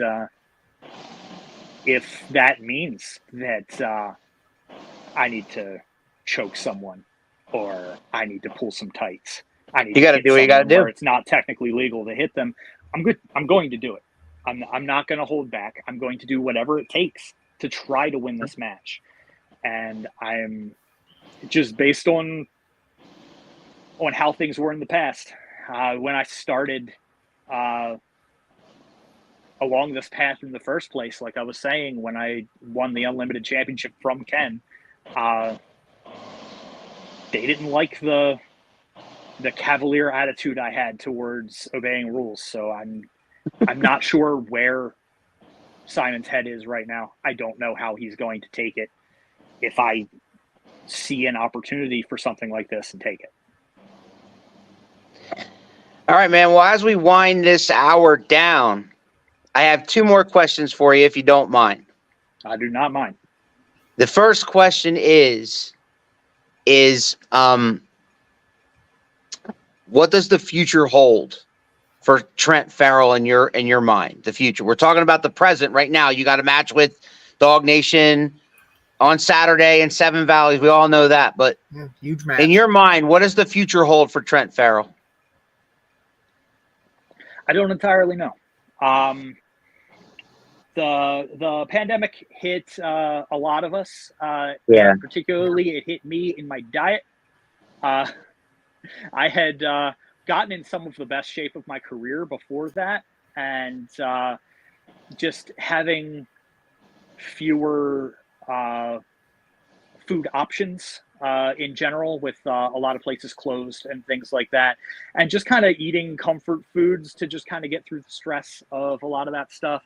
if that means that I need to choke someone or I need to pull some tights, you got to do what you got to do. It's not technically legal to hit them. I'm good. I'm going to do it. I'm not going to hold back. I'm going to do whatever it takes to try to win this match. And I'm just based on how things were in the past. When I started along this path in the first place, like I was saying, when I won the Unlimited Championship from Ken, they didn't like the cavalier attitude I had towards obeying rules. So I'm not sure where Simon's head is right now. I don't know how he's going to take it if I see an opportunity for something like this and take it. All right, man. Well, as we wind this hour down, I have two more questions for you, if you don't mind. I do not mind. The first question is what does the future hold for Trent Farrell in your mind? The future. We're talking about the present right now. You got a match with Dog Nation on Saturday in Seven Valleys. We all know that, but huge match. In your mind, what does the future hold for Trent Farrell? I don't entirely know. The pandemic hit a lot of us. And particularly, it hit me in my diet. I had gotten in some of the best shape of my career before that, and just having fewer food options in general, with a lot of places closed and things like that, and just kind of eating comfort foods to just kind of get through the stress of a lot of that stuff.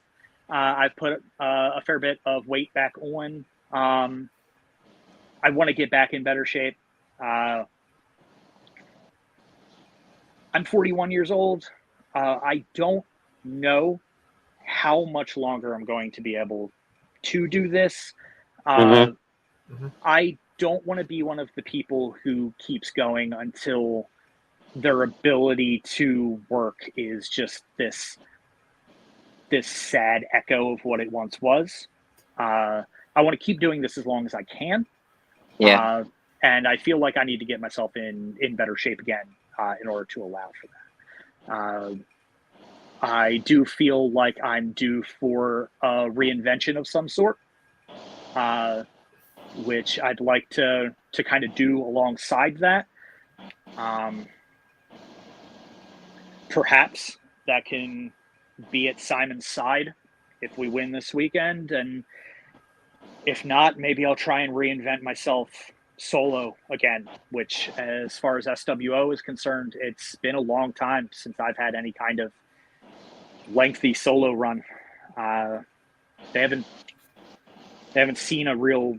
I've put a fair bit of weight back on. I want to get back in better shape. I'm 41 years old. I don't know how much longer I'm going to be able to do this. I don't want to be one of the people who keeps going until their ability to work is just this sad echo of what it once was. I want to keep doing this as long as I can. Yeah. And I feel like I need to get myself in better shape again in order to allow for that. I do feel like I'm due for a reinvention of some sort, which I'd like to kind of do alongside that. Perhaps that can be at Simon's side if we win this weekend, and if not, maybe I'll try and reinvent myself solo again, which as far as SWO is concerned, it's been a long time since I've had any kind of lengthy solo run. They haven't seen a real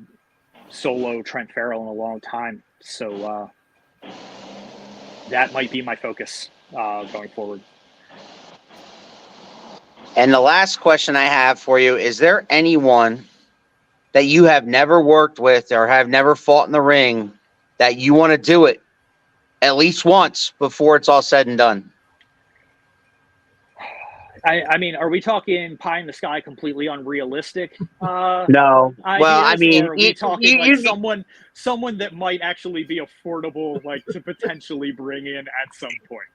solo Trent Farrell in a long time, so that might be my focus going forward. And the last question I have for you, is there anyone that you have never worked with or have never fought in the ring that you want to do it at least once before it's all said and done? I mean, are we talking pie in the sky, completely unrealistic? No. Well, I mean, or are we talking someone that might actually be affordable, like to potentially bring in at some point?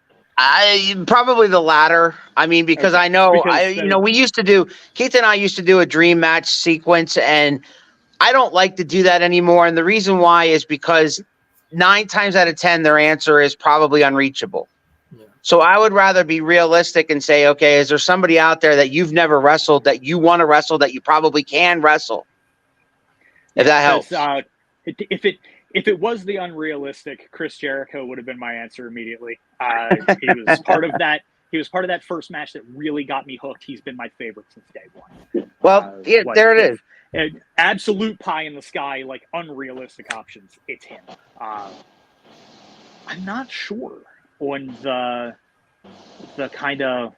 Probably the latter. I mean, because okay. I know, we used to do, Keith and I used to do a dream match sequence, and I don't like to do that anymore. And the reason why is because 9 times out of 10, their answer is probably unreachable. Yeah. So I would rather be realistic and say, okay, is there somebody out there that you've never wrestled that you want to wrestle that you probably can wrestle? If that helps. If it was the unrealistic, Chris Jericho would have been my answer immediately. He was part of that. He was part of that first match that really got me hooked. He's been my favorite since day one. Well, there it is. Absolute pie in the sky, like unrealistic options. It's him. I'm not sure on the kind of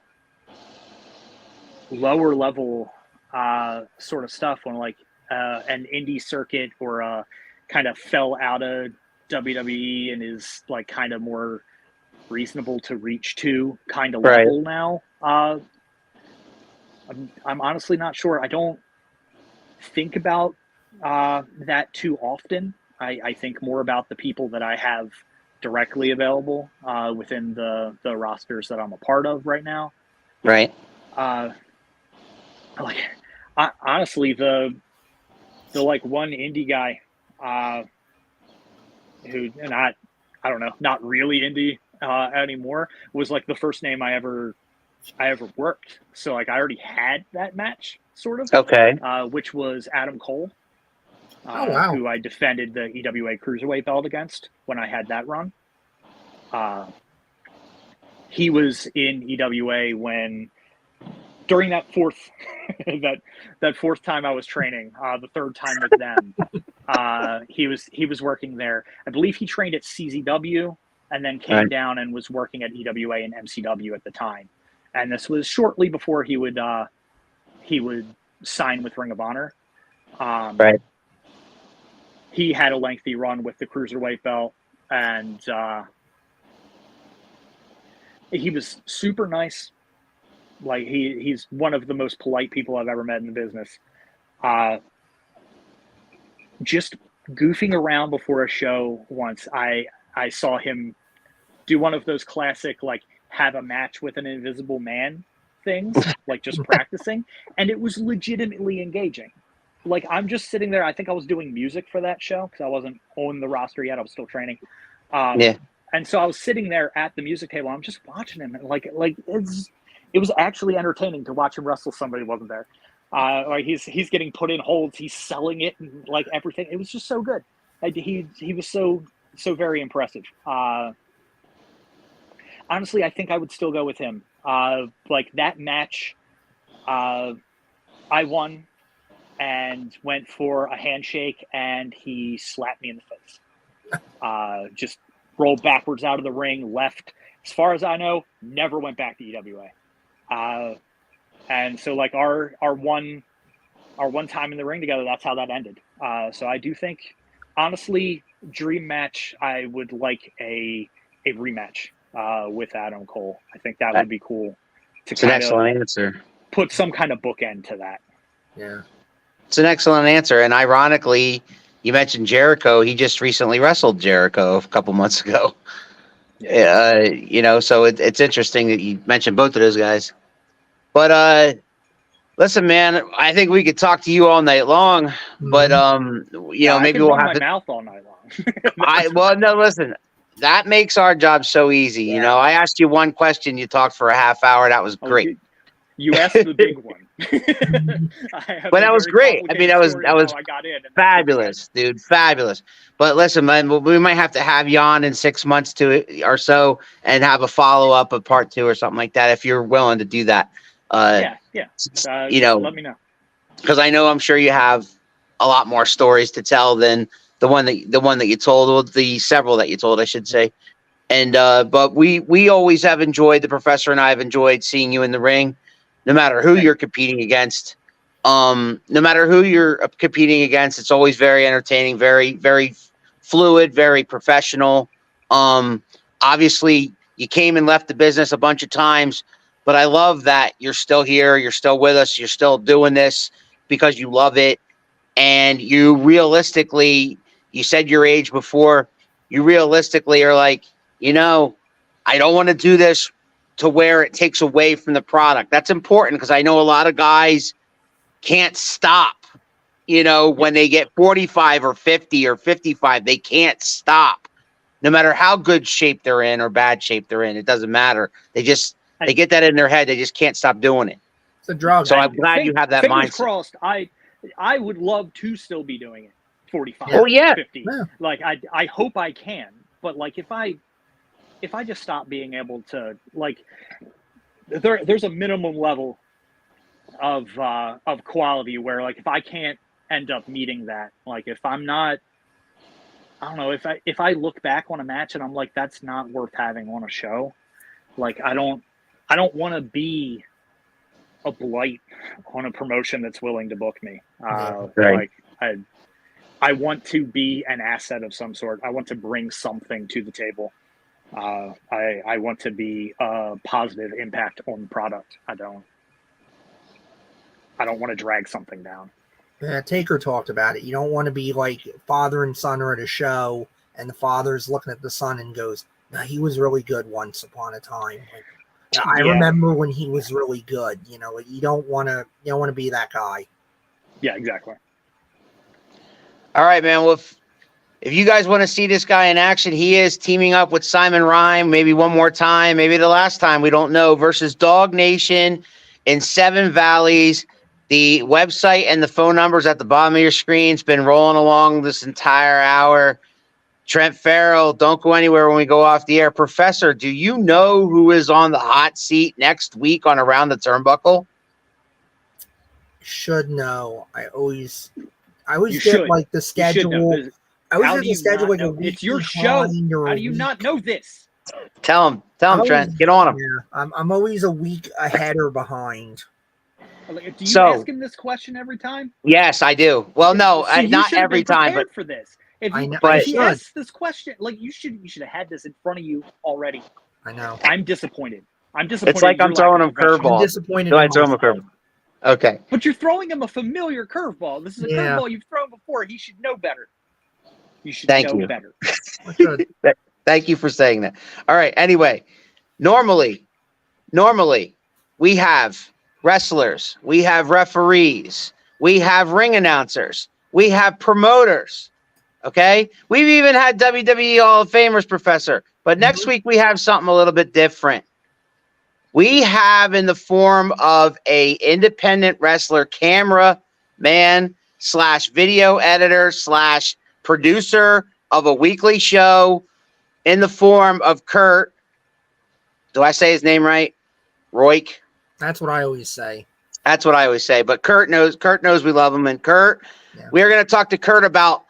lower level sort of stuff on like an indie circuit or a kind of fell out of WWE and is like kind of more reasonable to reach to kind of level now. I'm honestly not sure. I don't think about that too often. I think more about the people that I have directly available within the rosters that I'm a part of right now. Right. Honestly, the like one indie guy who I don't know, not really indie anymore, was like the first name I ever worked. So like I already had that match sort of. Okay. Which was Adam Cole. Wow. Who I defended the EWA Cruiserweight belt against when I had that run. He was in EWA during that fourth that fourth time I was training, the third time with them. He was working there. I believe he trained at CZW and then came down and was working at EWA and MCW at the time. And this was shortly before he would sign with Ring of Honor. He had a lengthy run with the Cruiserweight belt, and he was super nice. Like he's one of the most polite people I've ever met in the business. Just goofing around before a show once, I saw him do one of those classic like have a match with an invisible man things, like just practicing, and it was legitimately engaging. Like I'm just sitting there. I think I was doing music for that show because I wasn't on the roster yet. I was still training. And so I was sitting there at the music table. I'm just watching him, and like it was actually entertaining to watch him wrestle somebody who wasn't there. Like he's getting put in holds, he's selling it, and like everything. It was just so good. He was so very impressive. Honestly, I think I would still go with him. Like that match, I won and went for a handshake, and he slapped me in the face. Just rolled backwards out of the ring, left, as far as I know, never went back to EWA. And so like our one time in the ring together, that's how that ended. So I do think, honestly, dream match, I would like a rematch with Adam Cole. I think that would be cool. It's an excellent answer. Put some kind of bookend to that. Yeah. It's an excellent answer. And ironically, you mentioned Jericho. He just recently wrestled Jericho a couple months ago. So it's interesting that you mentioned both of those guys. But listen, man, I think we could talk to you all night long. But maybe we'll have my mouth all night long. Listen, that makes our job so easy. Yeah. You know, I asked you one question, you talked for a half hour. That was great. You asked the big one. But that was great. I mean, that was I got in, fabulous, dude. Fabulous. But listen, man, we might have to have you on in 6 months or so and have a follow-up of part 2 or something like that if you're willing to do that. Let me know. Because I know I'm sure you have a lot more stories to tell than the one that you told, or the several that you told, I should say. And but we always have enjoyed, the professor and I have enjoyed seeing you in the ring. No matter who you're competing against, it's always very entertaining, very, very fluid, very professional. Obviously, you came and left the business a bunch of times, but I love that you're still here, you're still with us, you're still doing this because you love it. And you realistically, you said your age before, you realistically are like, I don't want to do this to where it takes away from the product. That's important because I know a lot of guys can't stop, when they get 45 or 50 or 55, they can't stop. No matter how good shape they're in or bad shape they're in, it doesn't matter. They get that in their head. They just can't stop doing it. It's a drug. So I'm glad you have that mindset. Crossed, I would love to still be doing it 45, 50. Yeah. Like, I hope I can. But, like, if I just stop being able to, like, there's a minimum level of quality where, like, if I can't end up meeting that, like, if I'm not, I don't know, if I look back on a match and I'm like, that's not worth having on a show, like, I don't want to be a blight on a promotion that's willing to book me. Right. Like, I want to be an asset of some sort. I want to bring something to the table. I want to be a positive impact on the product. I don't want to drag something down. Yeah, Taker talked about it. You don't want to be like father and son are at a show and the father's looking at the son and goes, "No, he was really good once upon a time." Like, I remember when he was really good. You don't want to be that guy. Yeah, exactly. All right, man. Well, if you guys want to see this guy in action, he is teaming up with Simon Rhyme, maybe one more time, maybe the last time, we don't know, versus Dog Nation in Seven Valleys. The website and the phone numbers at the bottom of your screen. It's been rolling along this entire hour. Trent Farrell, don't go anywhere when we go off the air. Professor, do you know who is on the hot seat next week on Around the Turnbuckle? Should know. I always get like the schedule. I always get the schedule like a week. It's your show. How do you not know this? Tell him, Trent. Get on him. Yeah, I'm always a week ahead or behind. Do you ask him this question every time? Yes, I do. Well, no, not every time, but for this. If he asks this question, like you should have had this in front of you already. I know. I'm disappointed. It's like I'm throwing him curveball. I'm disappointed. Do I throw him a curveball? Okay. But you're throwing him a familiar curveball. This is a curveball you've thrown before. He should know better. You should know better. Thank you for saying that. All right. Anyway, normally we have wrestlers, we have referees, we have ring announcers, we have promoters. Okay. We've even had WWE Hall of Famers, Professor. But next week we have something a little bit different. We have in the form of a independent wrestler, camera man / video editor / producer of a weekly show in the form of Kurt. Do I say his name right? Roik. That's what I always say. That's what I always say. But Kurt knows we love him. And Kurt, we're going to talk to Kurt about,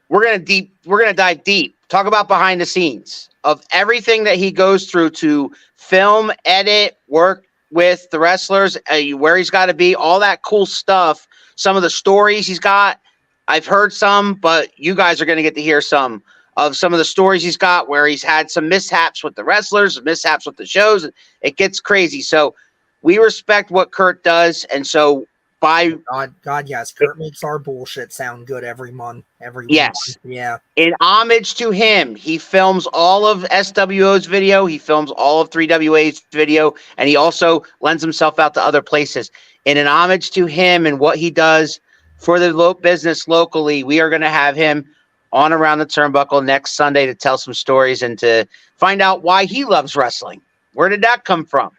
we're going to dive deep talk about behind the scenes of everything that he goes through to film, edit, work with the wrestlers, where he's got to be, all that cool stuff. Some of the stories he's got, I've heard some, but you guys are going to get to hear some of the stories he's got where he's had some mishaps with the wrestlers, mishaps with the shows. It gets crazy. So we respect what Kurt does. And so God, yes. Kurt makes our bullshit sound good every month. Yes. Month. Yeah. In homage to him, he films all of SWO's video. He films all of 3WA's video. And he also lends himself out to other places. In an homage to him and what he does for the business locally, we are going to have him on Around the Turnbuckle next Sunday to tell some stories and to find out why he loves wrestling. Where did that come from?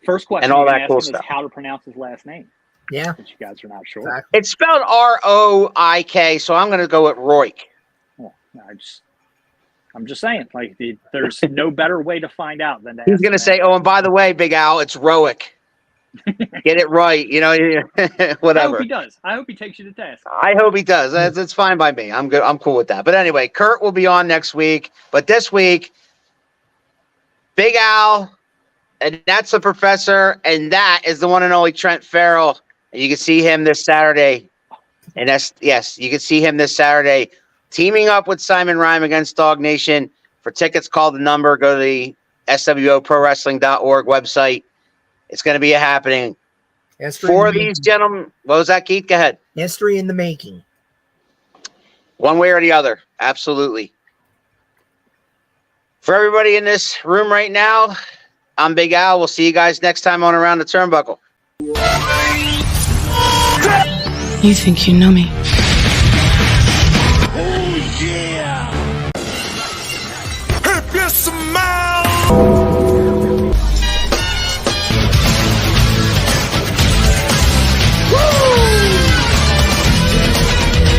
First question and all that cool stuff. Is how to pronounce his last name. Yeah. Which you guys are not sure. Exactly. It's spelled R-O-I-K, so I'm going to go with Roik. Well, I'm just saying, like, there's no better way to find out than that. He's going to say, oh, and by the way, Big Al, it's Roik. Get it right, whatever. I hope he does. I hope he takes you to task. I hope he does. It's fine by me. I'm good. I'm cool with that. But anyway, Kurt will be on next week. But this week, Big Al, and that's the professor, and that is the one and only Trent Farrell. And you can see him this Saturday. And you can see him this Saturday teaming up with Simon Rhyme against Dog Nation. For tickets, call the number. Go to the SWOProWrestling.org website. It's going to be a happening. For these gentlemen. What was that, Keith? Go ahead. History in the making. One way or the other. Absolutely. For everybody in this room right now, I'm Big Al. We'll see you guys next time on Around the Turnbuckle. You think you know me? Oh, yeah. If you smile.